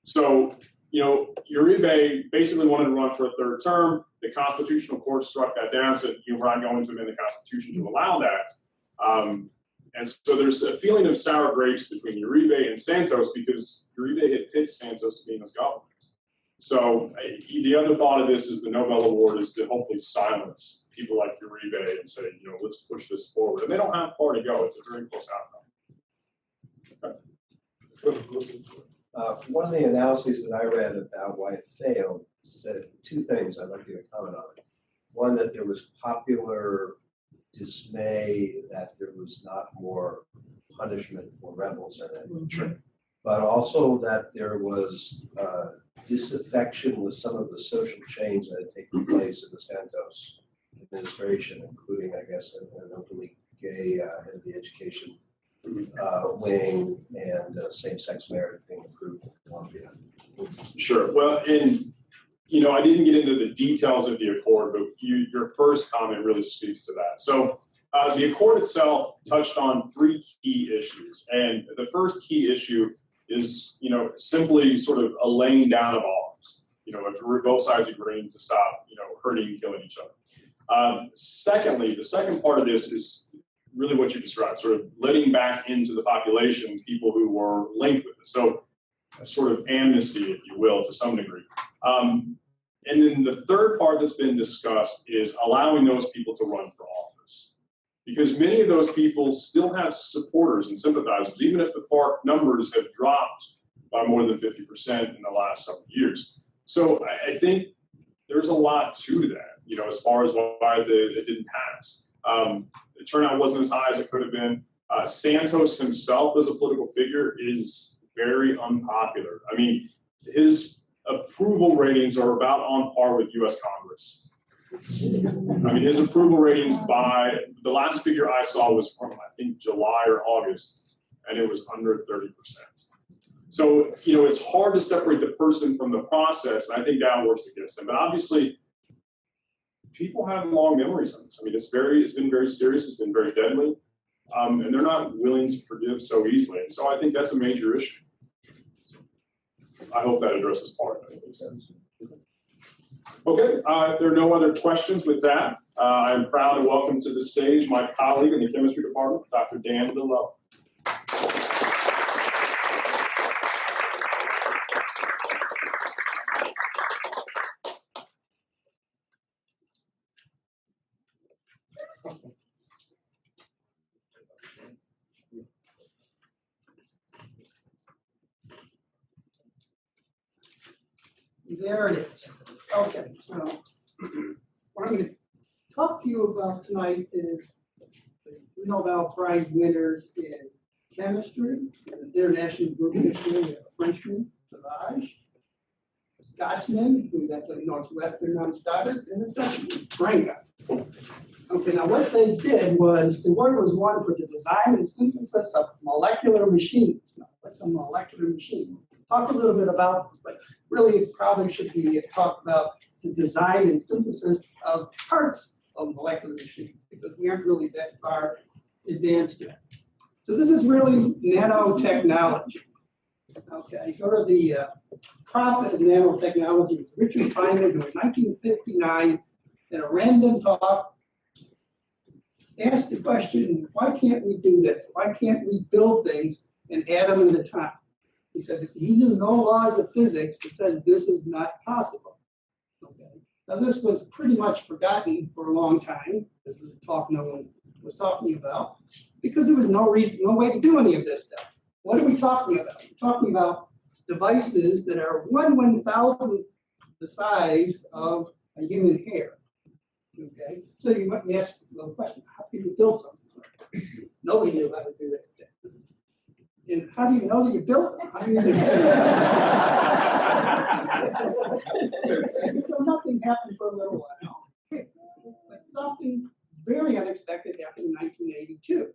So, Uribe basically wanted to run for a third term. The Constitutional Court struck that down, said we're not going to amend the Constitution to allow that. And so there's a feeling of sour grapes between Uribe and Santos because Uribe had picked Santos to be in his government. So the other thought of this is the Nobel Award is to hopefully silence people like Uribe and say, let's push this forward. And they don't have far to go. It's a very close outcome. Okay. One of the analyses that I read about why it failed said two things I'd like you to comment on. One, that there was popular dismay that there was not more punishment for rebels in it. Sure. But also that there was disaffection with some of the social change that had taken place in the Santos administration, including, I guess, an openly gay head of the education wing and same-sex marriage being approved in Colombia. Sure. Well, and I didn't get into the details of the accord, but your first comment really speaks to that. So the accord itself touched on three key issues, and the first key issue is, simply sort of a laying down of arms. Both sides agreeing to stop, hurting and killing each other. Secondly, the second part of this is really what you described, sort of letting back into the population people who were linked with it. So a sort of amnesty, if you will, to some degree. And then the third part that's been discussed is allowing those people to run for office. Because many of those people still have supporters and sympathizers, even if the FARC numbers have dropped by more than 50% in the last several years. So I think there's a lot to that, as far as why it didn't pass. The turnout wasn't as high as it could have been. Santos himself as a political figure is very unpopular. I mean, his approval ratings are about on par with US Congress. I mean, his approval ratings by, the last figure I saw was from, I think, July or August, and it was under 30%. So, you know, it's hard to separate the person from the process, and I think that works against him. But obviously, people have long memories on this. I mean, it's been very serious, it's been very deadly, and they're not willing to forgive so easily. And so I think that's a major issue. I hope that addresses part of it. Okay, if there are no other questions with that, I'm proud to welcome to the stage my colleague in the chemistry department, Dr. Dan Lillo. There it is. Okay, so what I'm going to talk to you about tonight is the Nobel Prize winners in chemistry, an international group history, a Frenchman, Sauvage, a Scotsman, who's actually Northwestern non-Stoddard, and a Dutchman, Branca. Okay, now what they did was, the award was won for the design and synthesis of molecular machines. Now, what's a molecular machine? Talk a little bit about, but really it probably should be talk about the design and synthesis of parts of molecular machines, because we aren't really that far advanced yet. So this is really nanotechnology. Okay, sort of the prophet of nanotechnology was Richard Feynman, who in 1959, in a random talk, asked the question, why can't we do this? Why can't we build things and add them at a time? He said that he knew no laws of physics that says this is not possible. Okay. Now this was pretty much forgotten for a long time. This was a talk no one was talking about, because there was no reason, no way to do any of this stuff. What are we talking about? We're talking about devices that are 1/1000th the size of a human hair. Okay, so you might ask the question, how can you build something like that? Nobody knew how to do that. And how do you know that you built it? How do you So nothing happened for a little while. But something very unexpected happened in 1982.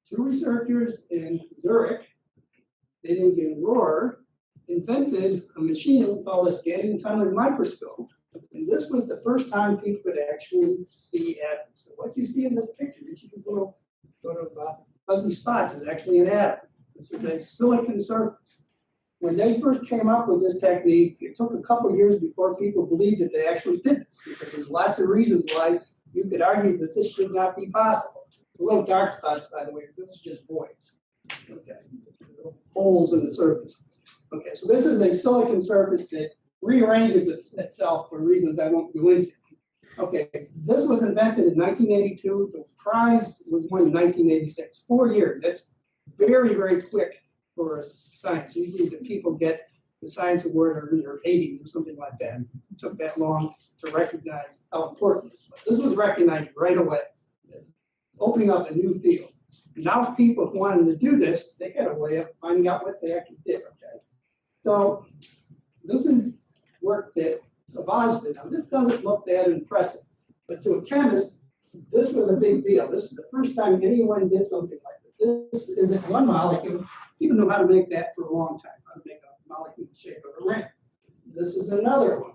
Two researchers in Zurich, Denning and Rohr, invented a machine called a scanning tunnel microscope. And this was the first time people could actually see atoms. So what you see in this picture, these little sort of fuzzy spots, is actually an atom. This is a silicon surface. When they first came up with this technique, it took a couple of years before people believed that they actually did this, because there's lots of reasons why you could argue that this should not be possible. The little dark spots, by the way, this is just voids. Okay, little holes in the surface. Okay, so this is a silicon surface that rearranges itself for reasons I won't go into. Okay, this was invented in 1982. The prize was won in 1986. 4 years. That's very, very quick for a science. Usually the people get the science award in their 80s or something like that. It took that long to recognize how important this was. This was recognized right away as opening up a new field. Now people who wanted to do this, they had a way of finding out what they actually did. Okay, so this is work that Sauvage did. Now, this doesn't look that impressive, but to a chemist, this was a big deal. This is the first time anyone did something like this. This isn't one molecule. People know how to make that for a long time, how to make a molecule the shape of a ring. This is another one.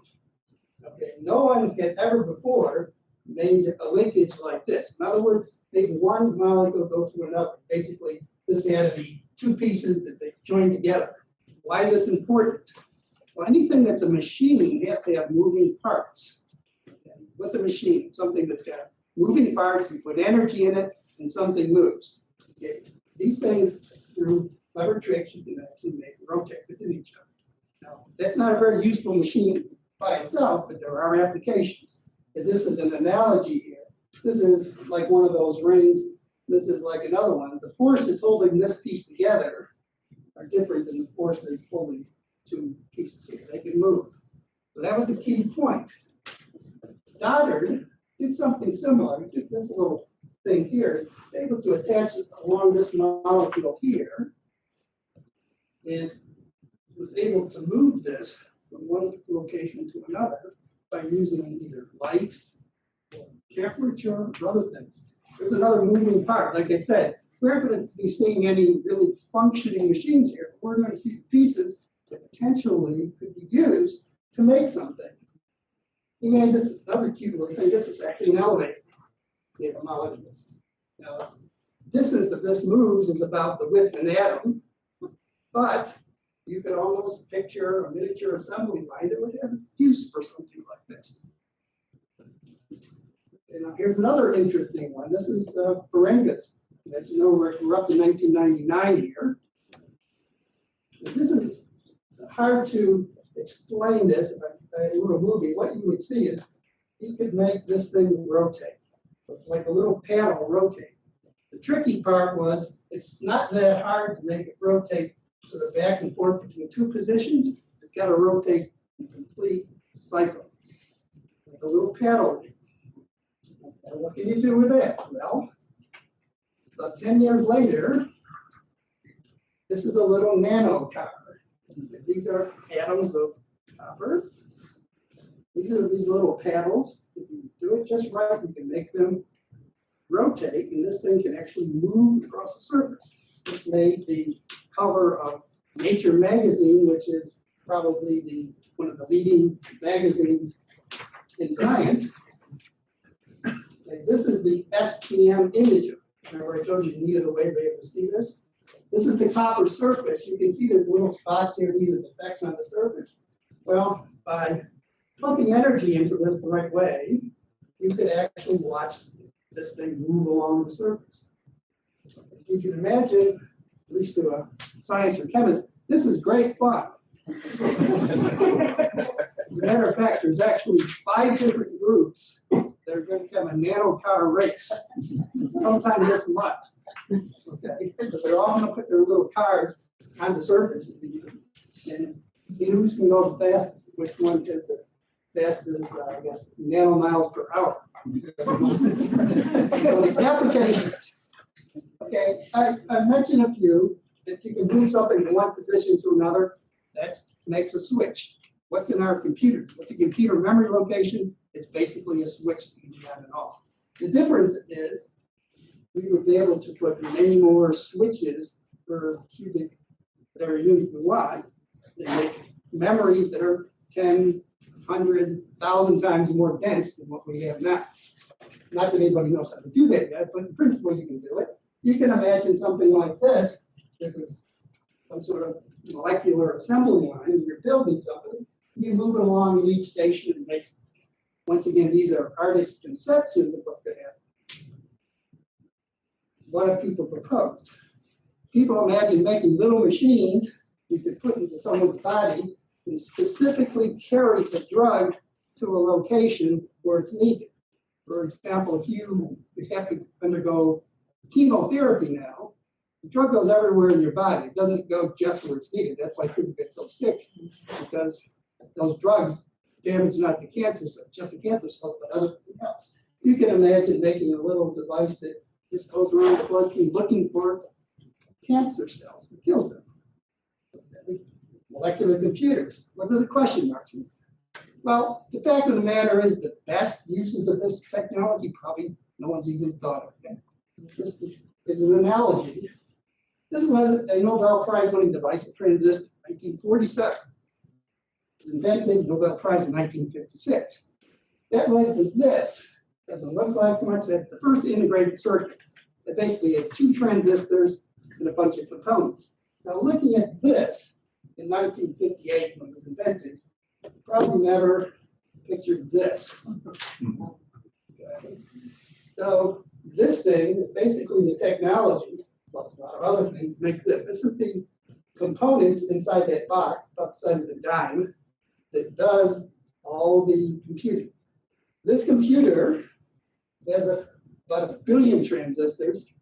Okay, no one had ever before made a linkage like this. In other words, make one molecule go through another. Basically, this had to be two pieces that they joined together. Why is this important? Well, anything that's a machine has to have moving parts. Okay. What's a machine? It's something that's got moving parts, you put energy in it, and something moves. Okay. These things, through clever tricks, you can actually make rotate within each other. Now, that's not a very useful machine by itself, but there are applications. And this is an analogy here. This is like one of those rings. This is like another one. The forces holding this piece together are different than the forces holding two pieces here. They can move. So that was a key point. Stoddard did something similar. He took this little thing here, able to attach it along this molecule here. And was able to move this from one location to another by using either light, or temperature, or other things. There's another moving part. Like I said, we're not going to be seeing any really functioning machines here. We're going to see pieces that potentially could be used to make something. He made this another cute little thing. This is actually an elevator. The molecules. Now, distance that this moves is about the width of an atom, but you could almost picture a miniature assembly line that would have use for something like this. And here's another interesting one. This is Ferengas. As you know, we're up to 1999 here. And this is hard to explain this if I were a movie. What you would see is you could make this thing rotate, like a little panel rotate. The tricky part was it's not that hard to make it rotate sort of back and forth between two positions. It's got to rotate in complete cycle, like a little paddle. And what can you do with that? Well, about 10 years later, this is a little nano car. These are atoms of copper. These are these little paddles. If you do it just right, you can make them rotate, and this thing can actually move across the surface. This made the cover of Nature magazine, which is probably one of the leading magazines in science. And this is the STM imager. Remember I told you needed a way to be able to see this? This is the copper surface. You can see there's little spots here, these are the effects on the surface. Well, by pumping energy into this the right way, you could actually watch this thing move along the surface. If you can imagine, at least to a science or chemist, this is great fun. As a matter of fact, there's actually 5 different groups that are going to have a nano car race sometime this month. Okay, but they're all going to put their little cars on the surface and see who's going to go the fastest, which one has the fastest, I guess, nanomiles per hour. So the applications. Okay, I mentioned a few. If you can move something from one position to another, that makes a switch. What's in our computer? What's a computer memory location? It's basically a switch that can be on and off. The difference is we would be able to put many more switches per cubic that are unit per watt and make memories that are 10, 100, 1,000 times more dense than what we have now. Not that anybody knows how to do that yet, but in principle you can do it. You can imagine something like this. This is some sort of molecular assembly line. You're building something. You move it along in each station and makes, once again, these are artists' conceptions of what could happen. What have people proposed? People imagine making little machines you could put into someone's body and specifically carry the drug to a location where it's needed. For example, if you have to undergo chemotherapy now, the drug goes everywhere in your body. It doesn't go just where it's needed. That's why people get so sick, because those drugs damage not the cancer cells, just the cancer cells, but other things else. You can imagine making a little device that just goes around the bloodstream looking for cancer cells and kills them. Okay. Molecular computers. What are the question marks? Well, the fact of the matter is the best uses of this technology probably no one's even thought of yet. Just as an analogy, this was a Nobel Prize winning device, a transistor, 1947. It was invented, Nobel Prize in 1956. That led to this. Doesn't look like much. That's the first integrated circuit. It basically had 2 transistors and a bunch of components. Now, looking at this in 1958 when it was invented, you probably never pictured this. Okay. So this thing is basically the technology, plus a lot of other things, makes this. This is the component inside that box, about the size of a dime, that does all the computing. This computer has about 1 billion transistors.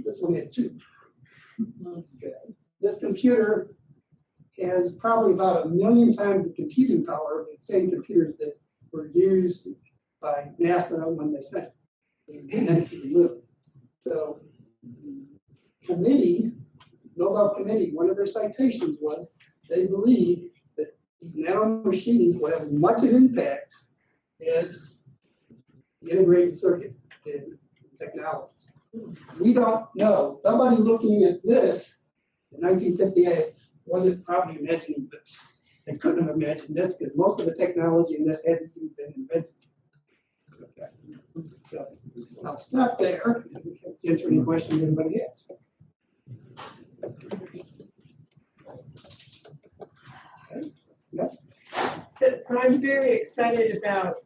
This one had 2. Okay. This computer has probably about 1 million times the computing power of the same computers that were used by NASA when they sent it to the moon. committee, Nobel Committee, one of their citations was, they believe that these nano machines will have as much an impact as the integrated circuit in technologies. We don't know. Somebody looking at this in 1958 wasn't probably imagining this. They couldn't have imagined this because most of the technology in this hadn't even been invented. Okay. So I'll stop there. Answer any questions anybody has. Okay. Yes. So I'm very excited about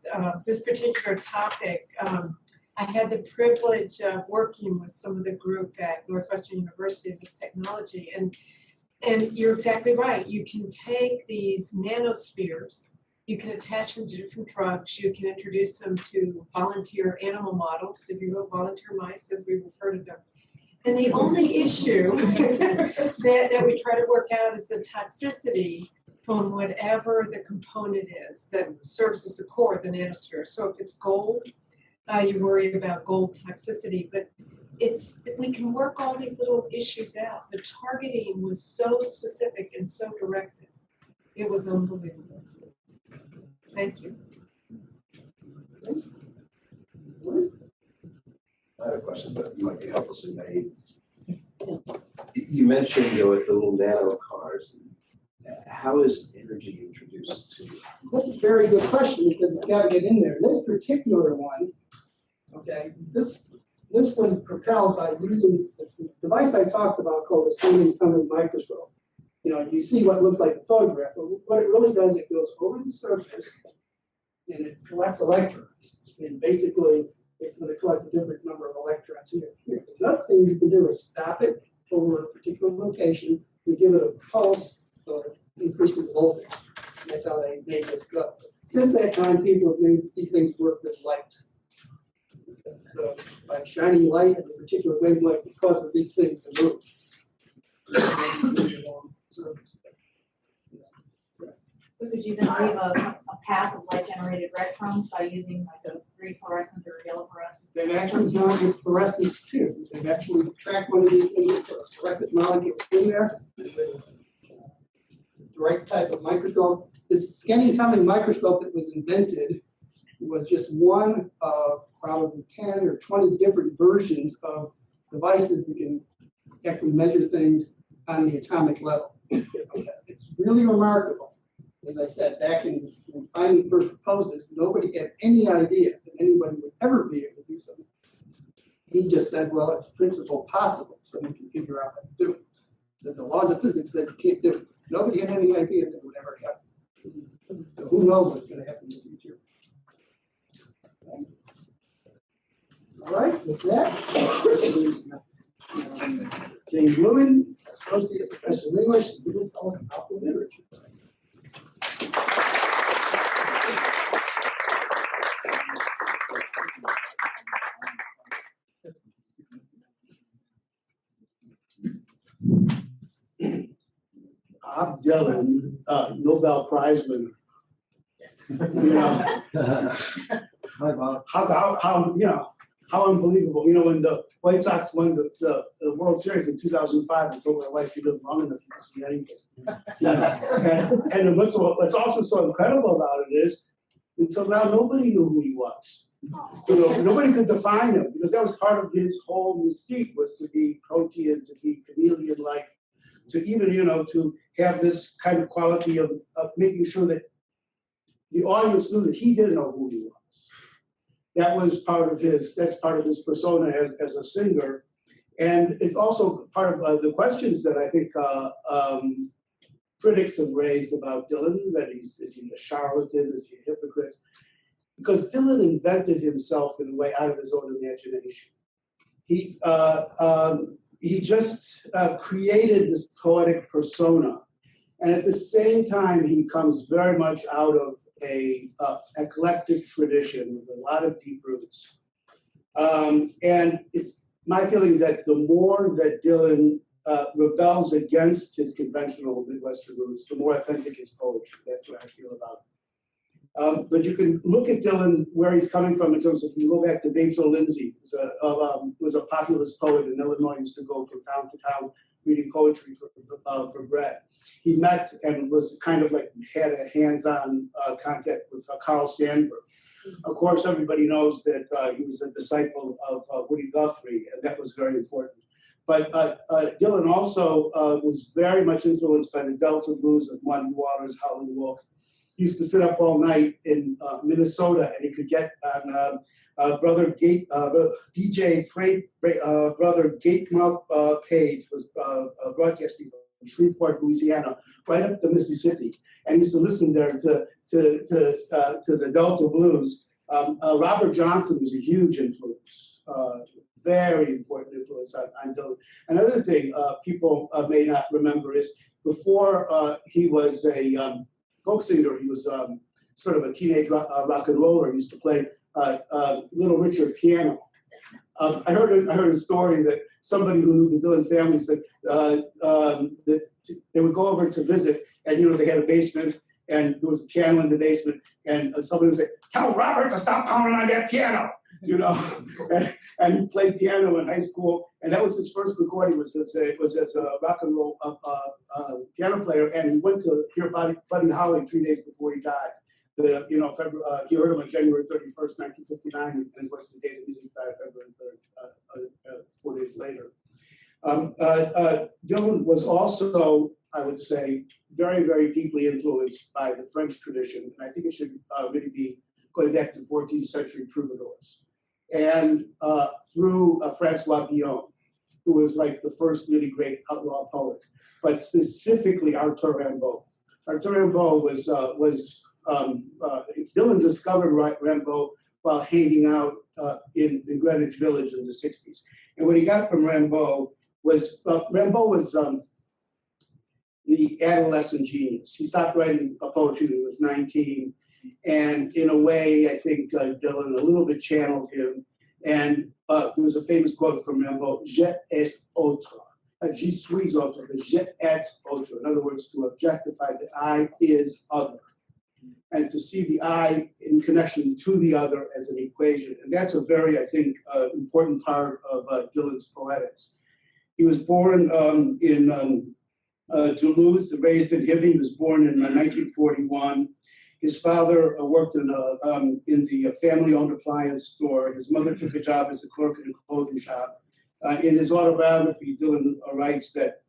this particular topic. I had the privilege of working with some of the group at Northwestern University in this technology, and you're exactly right. You can take these nanospheres, you can attach them to different drugs, you can introduce them to volunteer animal models, if you will, volunteer mice, as we refer to them. And the only issue that we try to work out is the toxicity from whatever the component is that serves as a core of the nanosphere. So if it's gold, you worry about gold toxicity, but we can work all these little issues out. The targeting was so specific and so directed. It was unbelievable. Thank you. I have a question that might be helpful to me. You mentioned with the little nano cars, how is energy introduced to? That's a very good question because it's got to get in there. This particular one, okay, this was propelled by using the device I talked about called the scanning tunnel microscope. You know, you see what looks like a photograph, but what it really does, it goes over the surface and it collects electrons. And basically, it's going to collect a different number of electrons here. Another thing you can do is stop it over a particular location and give it a pulse of increasing voltage. And that's how they made this go. Since that time, people have made these things work with light. So by shining light at a particular wavelength, it causes these things to move. So could you then leave a path of light-generated breadcrumbs by using like a green fluorescent or yellow fluorescent? They've actually done with fluorescence too. They've actually tracked one of these things with a fluorescent molecule in there. With the right type of microscope. This scanning tunneling microscope that was invented was just one of probably 10 or 20 different versions of devices that can actually measure things on the atomic level. It's really remarkable. As I said, back when Feynman first proposed this, nobody had any idea that anybody would ever be able to do something. He just said, well, it's principle possible, so we can figure out how to do it. So the laws of physics said you can't do it. Nobody had any idea that it would ever happen. So who knows what's going to happen in the future. All right, with that, James Lewin, Associate Professor of English, will tell us about the literature. Bob Dylan, Nobel Prizeman. You know, how unbelievable. You know, when the White Sox won the World Series in 2005, I told my wife, you live long enough, you can see anything. You know? and what's also so incredible about it is, until now, nobody knew who he was. You know, nobody could define him because that was part of his whole mystique, was to be protean, to be chameleon-like, to even, you know, to have this kind of quality of making sure that the audience knew that he didn't know who he was. That was part of his persona as a singer. And it's also part of the questions that I think critics have raised about Dylan, that is he a charlatan, is he a hypocrite? Because Dylan invented himself in a way out of his own imagination. He just created this poetic persona. And at the same time, he comes very much out of a eclectic tradition with a lot of deep roots. And it's my feeling that the more that Dylan rebels against his conventional Midwestern roots, the more authentic his poetry. That's what I feel about But you can look at Dylan, where he's coming from in terms of, you go back to Vachel Lindsay, was a populist poet in Illinois, used to go from town to town reading poetry for bread. He met and was kind of like, had a hands-on contact with Carl Sandburg. Of course, everybody knows that he was a disciple of Woody Guthrie, and that was very important. But Dylan also was very much influenced by the Delta blues of Muddy Waters, Howlin' Wolf. He used to sit up all night in Minnesota, and he could get on brother DJ Frank, brother Gatemouth Page was broadcasting from Shreveport, Louisiana, right up the Mississippi, and he used to listen there to the Delta blues. Robert Johnson was a huge influence, very important influence on Dylan. Another thing people may not remember is before he was a folk singer, he was sort of a teenage rock and roller. He used to play Little Richard piano. I heard a story that somebody who knew the Dylan family said that they would go over to visit, and they had a basement, and there was a piano in the basement, and somebody would say, "Tell Robert to stop pounding on that piano," and he played piano in high school, and that was his first recording, was as a rock and roll piano player, and he went to hear Buddy Holly 3 days before he died. He heard him on January 31st, 1959, and of course the day the music died, February 3rd, 4 days later. Dylan was also, I would say, very, very deeply influenced by the French tradition, and I think it should really be going back to 14th century troubadours. And through Francois Villon, who was like the first really great outlaw poet, but specifically Arthur Rimbaud. Arthur Rimbaud was Dylan discovered Rimbaud while hanging out in Greenwich Village in the 60s. And what he got from Rimbaud was, the adolescent genius. He stopped writing poetry when he was 19. And in a way, I think Dylan a little bit channeled him. And there was a famous quote from Rimbaud, "Je et autre." Je suis autre, je et autre. In other words, to objectify the I is other. And to see the I in connection to the other as an equation. And that's a very, I think, important part of Dylan's poetics. He was born in Duluth, raised in Hibbing. He was born in 1941. His father worked in the family-owned appliance store. His mother took a job as a clerk in a clothing shop. In his autobiography, Dylan writes that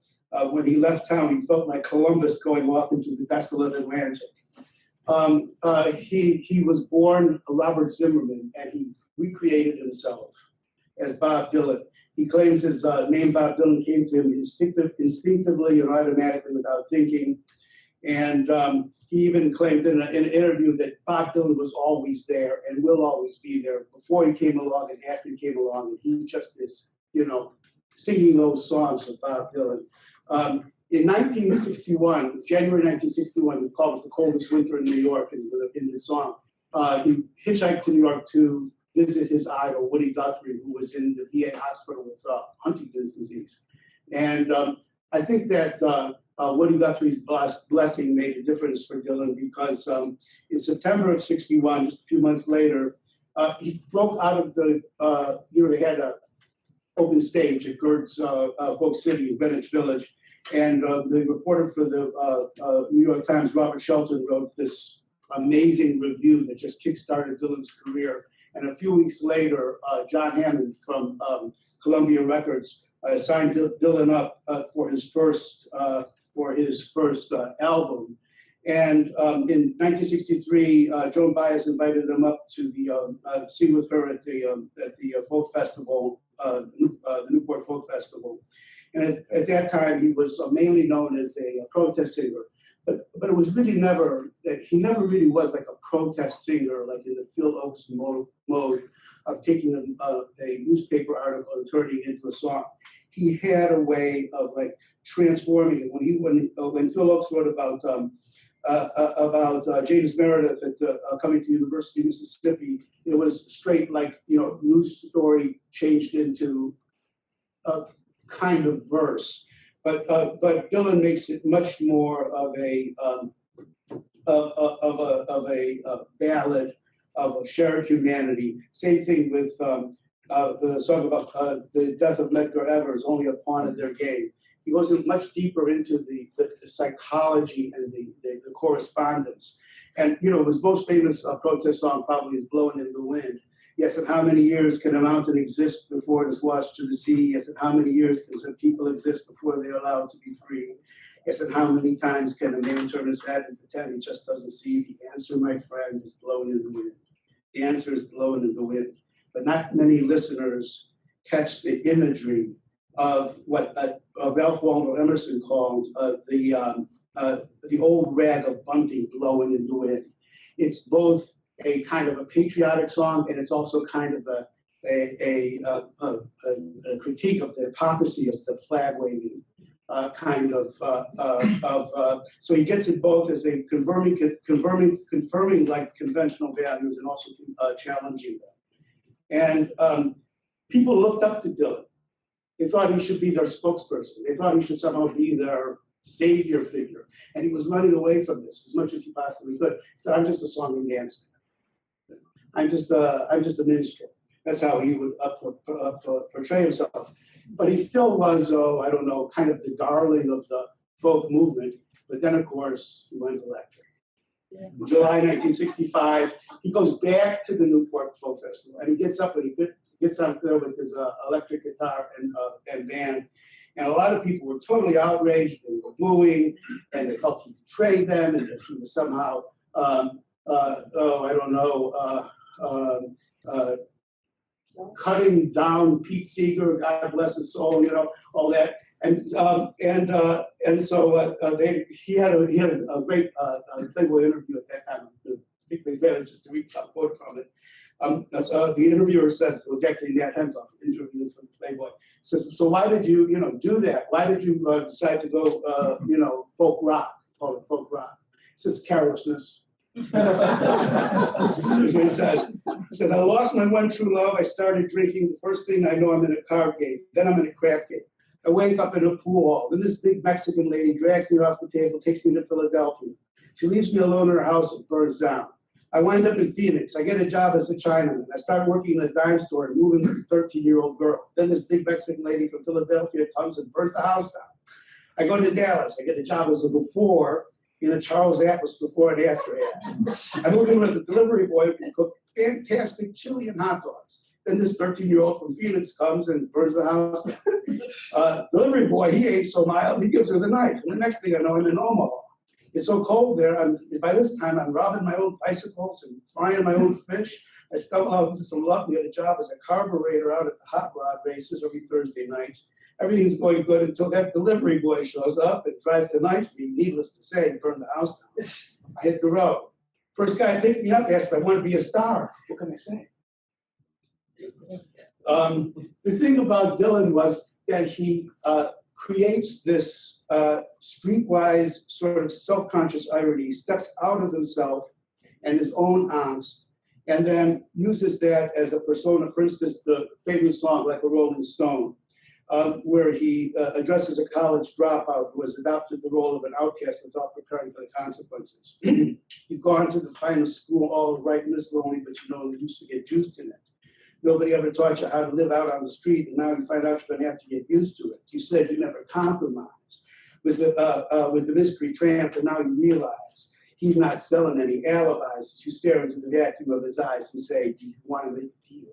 when he left town, he felt like Columbus going off into the desolate Atlantic. He was born Robert Zimmerman, and he recreated himself as Bob Dylan. He claims his name Bob Dylan came to him instinctively and automatically without thinking. And he even claimed in an interview that Bob Dylan was always there and will always be there before he came along and after he came along. And he just is, singing those songs of Bob Dylan. In 1961, January 1961, he called it the coldest winter in New York in his song. He hitchhiked to New York to visit his idol, Woody Guthrie, who was in the VA hospital with Huntington's disease. And I think that Woody Guthrie's blessing made a difference for Dylan because in September of 61, just a few months later, he broke out of the, they had an open stage at Gert's Folk City in Greenwich Village. And the reporter for the New York Times, Robert Shelton, wrote this amazing review that just kickstarted Dylan's career. And a few weeks later, John Hammond from Columbia Records signed Dylan up for his first album. And in 1963, Joan Baez invited him up to sing with her at the folk festival, the Newport Folk Festival. And at that time, he was mainly known as a protest singer. But it was really he never really was like a protest singer, like in the Phil Oakes mode of taking a newspaper article and turning it into a song. He had a way of like transforming it. When Phil Oakes wrote about James Meredith coming to the University of Mississippi, it was straight like news story changed into a kind of verse. But Dylan makes it much more of a a ballad of a shared humanity. Same thing with the song about the death of Medgar Evers, only a pawn in their game. He goes in much deeper into the psychology and the correspondence. And you know, his most famous protest song probably is "Blowing in the Wind." Yes, and how many years can a mountain exist before it is washed to the sea? Yes, and how many years can some people exist before they're allowed to be free? Yes, and how many times can a man turn his head and pretend he just doesn't see? The answer, my friend, is blowing in the wind. The answer is blowing in the wind. But not many listeners catch the imagery of what Ralph Waldo Emerson called the old rag of Bundy blowing in the wind. It's both a kind of a patriotic song, and it's also kind of a critique of the hypocrisy of the flag waving so he gets it both as a confirming like conventional values and also challenging them. And people looked up to Dylan. They thought he should be their spokesperson. They thought he should somehow be their savior figure. And he was running away from this as much as he possibly could. He said, I'm just a song and dance man. I'm just a minstrel. That's how he would portray himself. But he still was, I don't know, kind of the darling of the folk movement. But then, of course, he went electric. Yeah. In July 1965, he goes back to the Newport Folk Festival, and he gets up there with his electric guitar and band. And a lot of people were totally outraged and were booing, and they felt he betrayed them, and that he was somehow, cutting down Pete Seeger, God bless his soul, you know, all that. And so he had a great Playboy interview at that time. I think they managed just to read a quote from it. The interviewer says, it was actually Nat Hentoff interviewing from Playboy. Says, so why did you, do that? Why did you decide to go, folk rock, call it folk rock? He says, carelessness. Here's what he says. He says, I lost my one true love. I started drinking. The first thing I know, I'm in a card game. Then I'm in a crack game. I wake up in a pool hall. Then this big Mexican lady drags me off the table, takes me to Philadelphia. She leaves me alone in her house and burns down. I wind up in Phoenix. I get a job as a Chinaman. I start working in a dime store and moving with a 13-year-old girl. Then this big Mexican lady from Philadelphia comes and burns the house down. I go to Dallas. I get a job as a before in a Charles Atlas before and after ad. I moved in with a delivery boy who can cook fantastic chili and hot dogs. Then this 13-year-old from Phoenix comes and burns the house down. Delivery boy, he ain't so mild. He gives her the knife. And the next thing I know, I'm in Omaha. It's so cold there. By this time, I'm robbing my own bicycles and frying my own fish. I stumble out into some luck and get a job as a carburetor out at the hot rod races every Thursday night. Everything's going good until that delivery boy shows up and tries to knife me, needless to say, and burn the house down. I hit the road. First guy picked me up, asked if I want to be a star. What can I say? The thing about Dylan was that he creates this streetwise sort of self-conscious irony. He steps out of himself and his own angst, and then uses that as a persona. For instance, the famous song, Like a Rolling Stone, where he addresses a college dropout who has adopted the role of an outcast without preparing for the consequences. You've gone to the finest school, all right and this lonely, but you used to get juiced in it. Nobody ever taught you how to live out on the street, and now you find out you're going to have to get used to it. You said you never compromised with the mystery tramp, and now you realize he's not selling any alibis. You stare into the vacuum of his eyes and say, do you want to make a deal?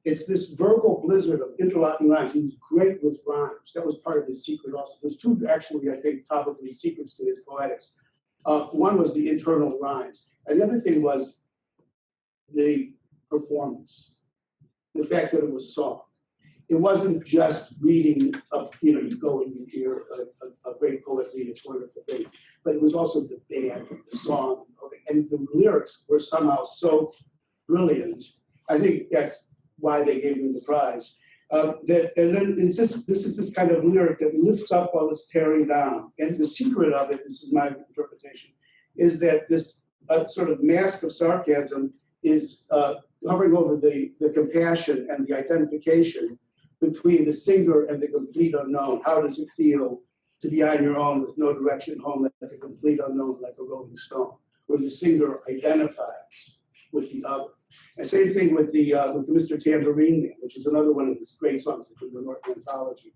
It's this verbal blizzard of interlocking rhymes. He was great with rhymes. That was part of his secret also. There's two, actually, I think, probably secrets to his poetics. One was the internal rhymes. And the other thing was the performance. The fact that it was song. It wasn't just reading, you go and you hear a great poet read, it's a wonderful thing. But it was also the band, the song, and the lyrics were somehow so brilliant. I think that's why they gave him the prize. And then this is this kind of lyric that lifts up while it's tearing down. And the secret of it, this is my interpretation, is that this sort of mask of sarcasm is hovering over the compassion and the identification between the singer and the complete unknown. How does it feel to be on your own with no direction home like a complete unknown, like a rolling stone, where the singer identifies with the other. And same thing with the Mr. Tambourine Man, which is another one of his great songs. It's in the North Anthology.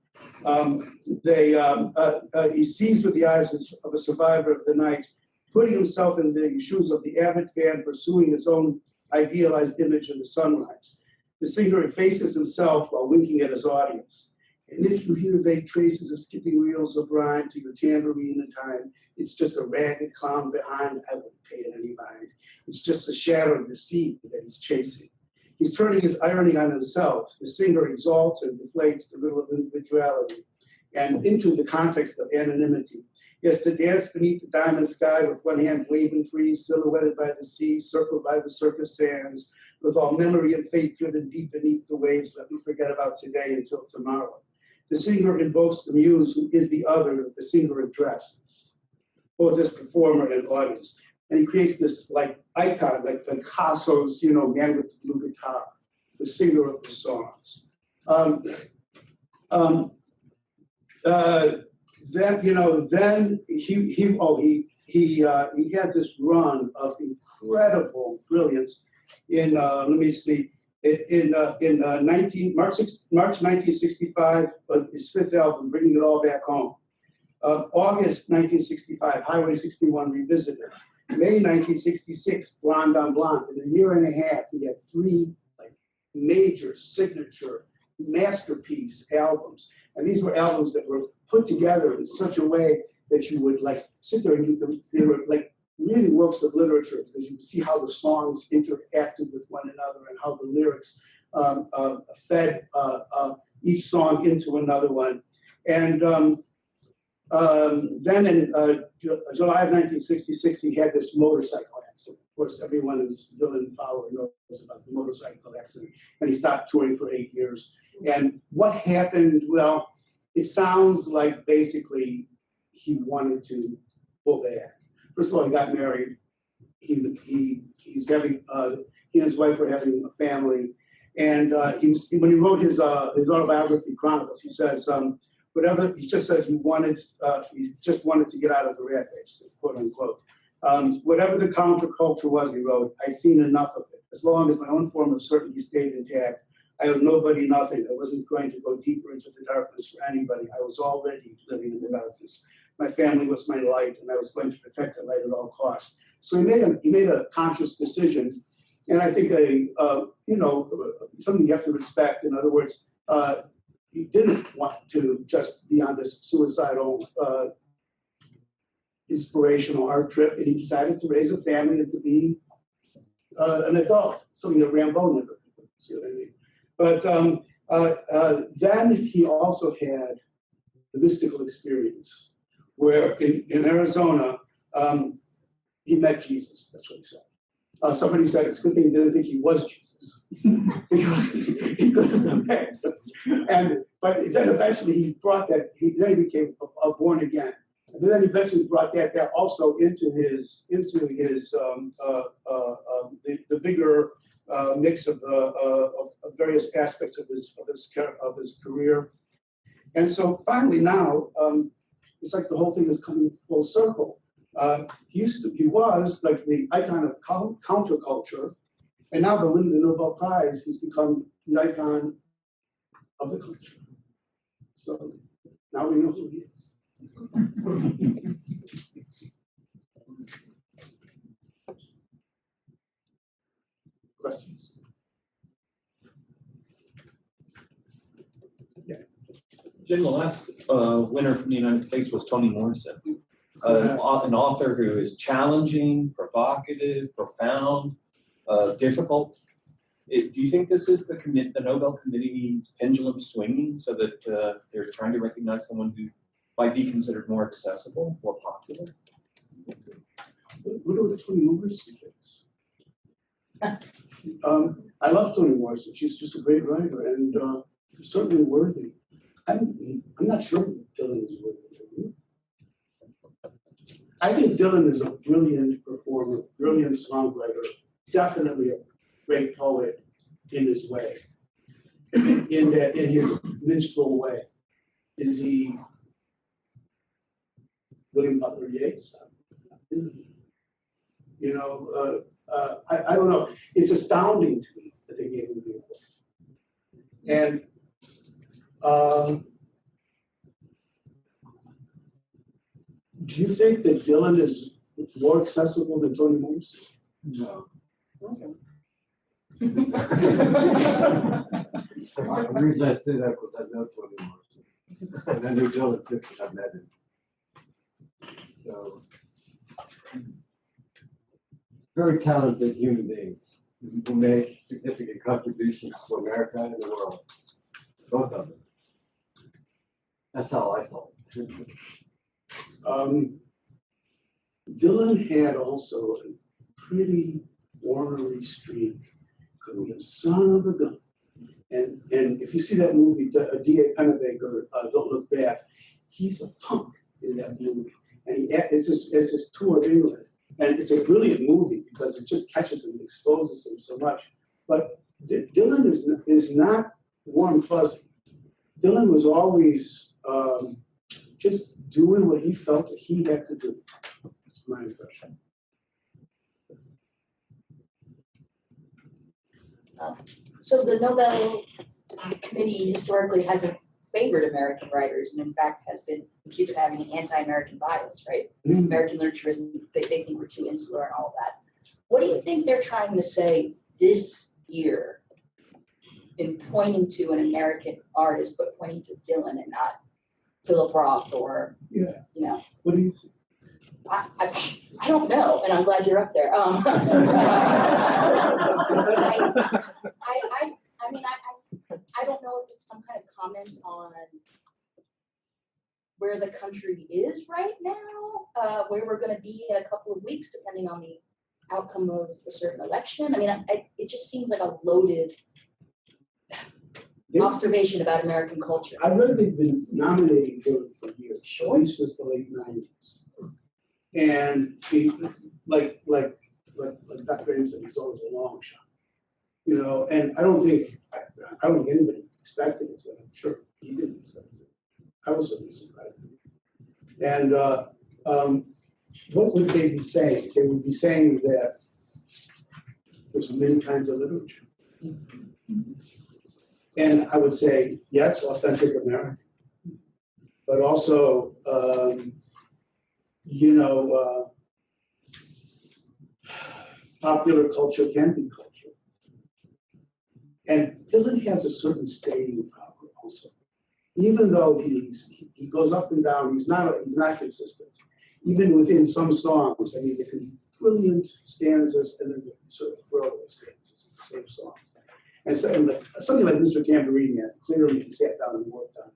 He sees with the eyes of a survivor of the night, putting himself in the shoes of the avid fan, pursuing his own idealized image of the sunrise. The singer effaces himself while winking at his audience. And if you hear vague traces of skipping reels of rhyme to your tambourine in time, it's just a ragged clown behind. I wouldn't pay it any mind. It's just the shadow of the sea that he's chasing. He's turning his irony on himself. The singer exalts and deflates the riddle of individuality and into the context of anonymity. He has to dance beneath the diamond sky with one hand waving free, silhouetted by the sea, circled by the circus sands, with all memory and fate driven deep beneath the waves. Let me forget about today until tomorrow. The singer invokes the muse, who is the other that the singer addresses, both as performer and audience. And he creates this like icon, like Picasso's, man with the blue guitar, the singer of the songs. Then he had this run of incredible brilliance in March 1965, his fifth album, Bringing It All Back Home. August 1965, Highway 61 Revisited. May 1966, Blonde on Blonde. In a year and a half, he had three major signature masterpiece albums. And these were albums that were put together in such a way that you would sit there and they were really works of literature, because you could see how the songs interacted with one another and how the lyrics fed each song into another one. And then in July of 1966, he had this motorcycle accident. Of course, everyone who's Dylan follower knows about the motorcycle accident. And he stopped touring for 8 years. And what happened? Well, it sounds like basically he wanted to pull back. First of all, he got married. He's having he and his wife were having a family, and when he wrote his autobiography Chronicles, he says he just said he just wanted to get out of the rat race, quote unquote. Whatever the counterculture was, he wrote, I'd seen enough of it. As long as my own form of certainty stayed intact, I owed nobody nothing. I wasn't going to go deeper into the darkness for anybody. I was already living in the darkness. My family was my light, and I was going to protect the light at all costs. So he made a conscious decision, and I think something you have to respect. In other words, he didn't want to just be on this suicidal, inspirational art trip, and he decided to raise a family and to be an adult, something that Rimbaud never did. See what I mean? But then he also had the mystical experience, where in Arizona, he met Jesus. That's what he said. Somebody said it's a good thing he didn't think he was Jesus, because he could have done that. But then eventually he brought that. Then he became born again, and then eventually brought that also into his the bigger mix of various aspects of his career. And so finally now, it's like the whole thing is coming full circle. He was like the icon of counterculture, and now by winning the Nobel Prize, he's become the icon of the culture. So now we know who he is. Questions? Jim, the last winner from the United States was Toni Morrison, an author who is challenging, provocative, profound, difficult. Do you think this is the Nobel Committee's pendulum swinging so that they're trying to recognize someone who might be considered more accessible, more popular? What do Toni Morrison thinks? I love Toni Morrison. She's just a great writer and certainly worthy. I'm not sure Dylan is worthy of you. I think Dylan is a brilliant performer, brilliant songwriter, definitely a great poet in his way, in his minstrel way. Is he William Butler Yeats. You know, I don't know. It's astounding to me that they gave him the award. And do you think that Dylan is more accessible than Toni Morrison? No. Okay. The reason I say that was I know Toni Morrison. And I knew Dylan too, because I met him. So, very talented human beings who made significant contributions to America and the world. Both of them. That's how I saw it. Dylan had also a pretty ornery streak, because he was a son of a gun. And if you see that movie, D.A. Pennebaker, Don't Look Back, he's a punk in that movie. And it's this tour of England. And it's a brilliant movie because it just catches him and exposes him so much. But Dylan is not warm fuzzy. Dylan was always just doing what he felt that he had to do. That's my impression. So the Nobel Committee historically hasn't favored American writers, and in fact has been accused of having an anti-American bias, right? American literature isn't, they think we're too insular and all of that. What do you think they're trying to say this year in pointing to an American artist, but pointing to Dylan and not Philip Roth or, you know? What do you think? I don't know, and I'm glad you're up there. I don't know if it's some kind of comment on where the country is right now, where we're going to be in a couple of weeks, depending on the outcome of a certain election. I mean, it just seems like a loaded observation about American culture. I've really been nominating Dylan for years, at least since the late 90s. And she, like Dr. Graham said, he's always a long shot. You know, and I don't think anybody expected it, but I'm sure he didn't expect it. I was certainly surprised. And what would they be saying? They would be saying that there's many kinds of literature. And I would say, yes, authentic American, but also, popular culture can be culture. And Dylan has a certain staying power also. Even though he goes up and down, he's not consistent. Even within some songs, I mean, there can be brilliant stanzas and then sort of throwaway stanzas, the same songs. And something like Mr. Tambourine Man, clearly he sat down and worked on it,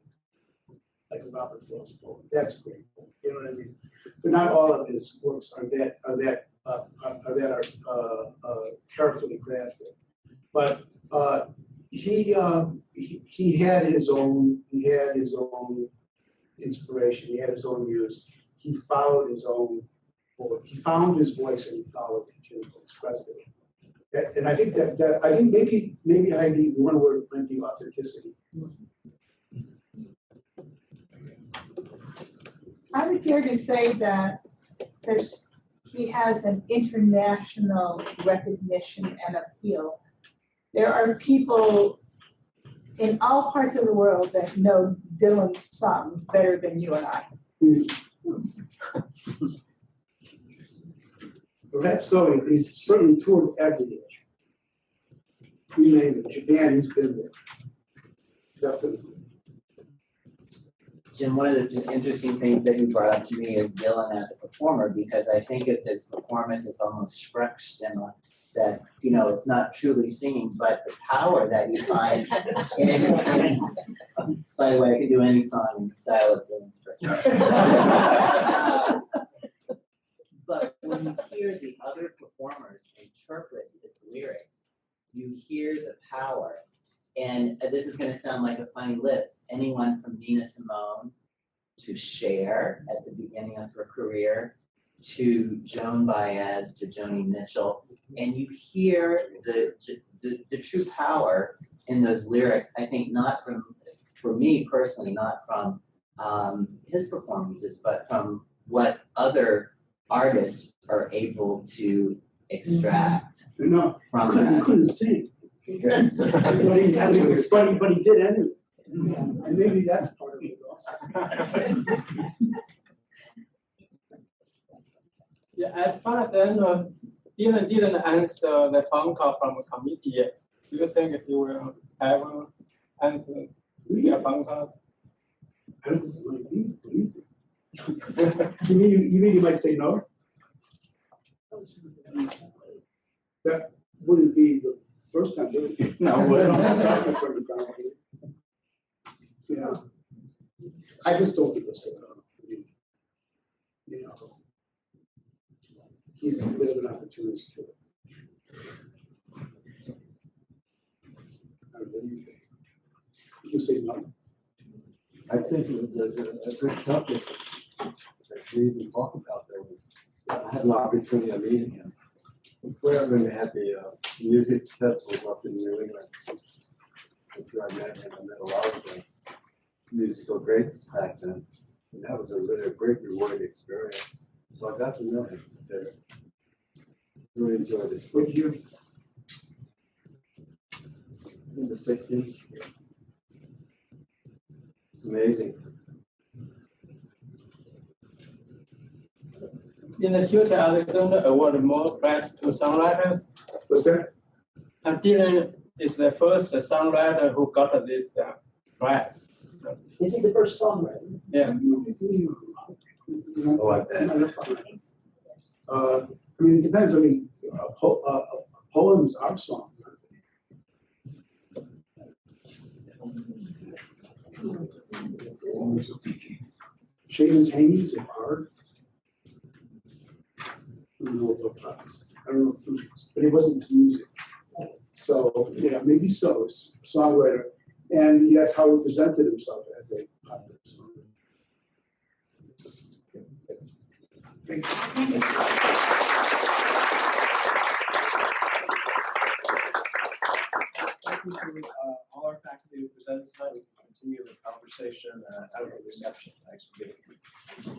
like a Robert Frost poem. That's great, you know what I mean? But not all of his works are carefully crafted. But he had his own inspiration. He had his own muse. He followed his own voice. He found his voice and he followed it. He expressed it. And I think I think maybe Heidi, one word might be authenticity. I would dare to say that he has an international recognition and appeal. There are people in all parts of the world that know Dylan's songs better than you and I. Perhaps so. He's certainly toured every day. You name it. Japan, he's been there. Definitely. Jim, one of the interesting things that you brought up to me is Dylan as a performer, because I think of his performance as almost Sprechstimme, that, you know, it's not truly singing, but the power that you find in by the way, I can do any song in the style of Dylan's. But when you hear the other performers interpret his lyrics, you hear the power. And this is going to sound like a funny list. Anyone from Nina Simone to Cher at the beginning of her career, to Joan Baez, to Joni Mitchell, and you hear the true power in those lyrics. I think not from, for me personally, not from his performances, but from what other artists are able to extract No, from he that. couldn't sing. But he did anyway. And maybe that's part of it also. Yeah, as far as then, didn't answer the phone call from a committee yet. Do you think he will ever answer the phone call? I don't know what you think. You mean you might say no? That wouldn't be the first time, would it? No, it wouldn't. Yeah. I just don't think it's, you know, he's a bit of an opportunist to it. What do you think? You say no? I think it was a good subject that we even talked about there. I had an opportunity of meeting him. We're going to have the music festivals up in New England. That's where I met him. I met a lot of the musical greats back then. And that was a really great rewarding experience. So I got to know him there. Really enjoyed it. What year? In the 60s. It's amazing. In the future, are they going to award more prize to songwriters? What's that? And Dylan is the first songwriter who got this prize. Is he the first songwriter? Yeah. Oh, like that. I mean, it depends. I mean, poems are songs. Seamus Hayes is art. I don't know about prize. I don't know if but he wasn't into music. So yeah, maybe so. It's a songwriter, and that's how he presented himself as a popular songwriter. Thank you. Thank you to all our faculty who presented tonight. We can continue the conversation out of the reception. Thanks for being here.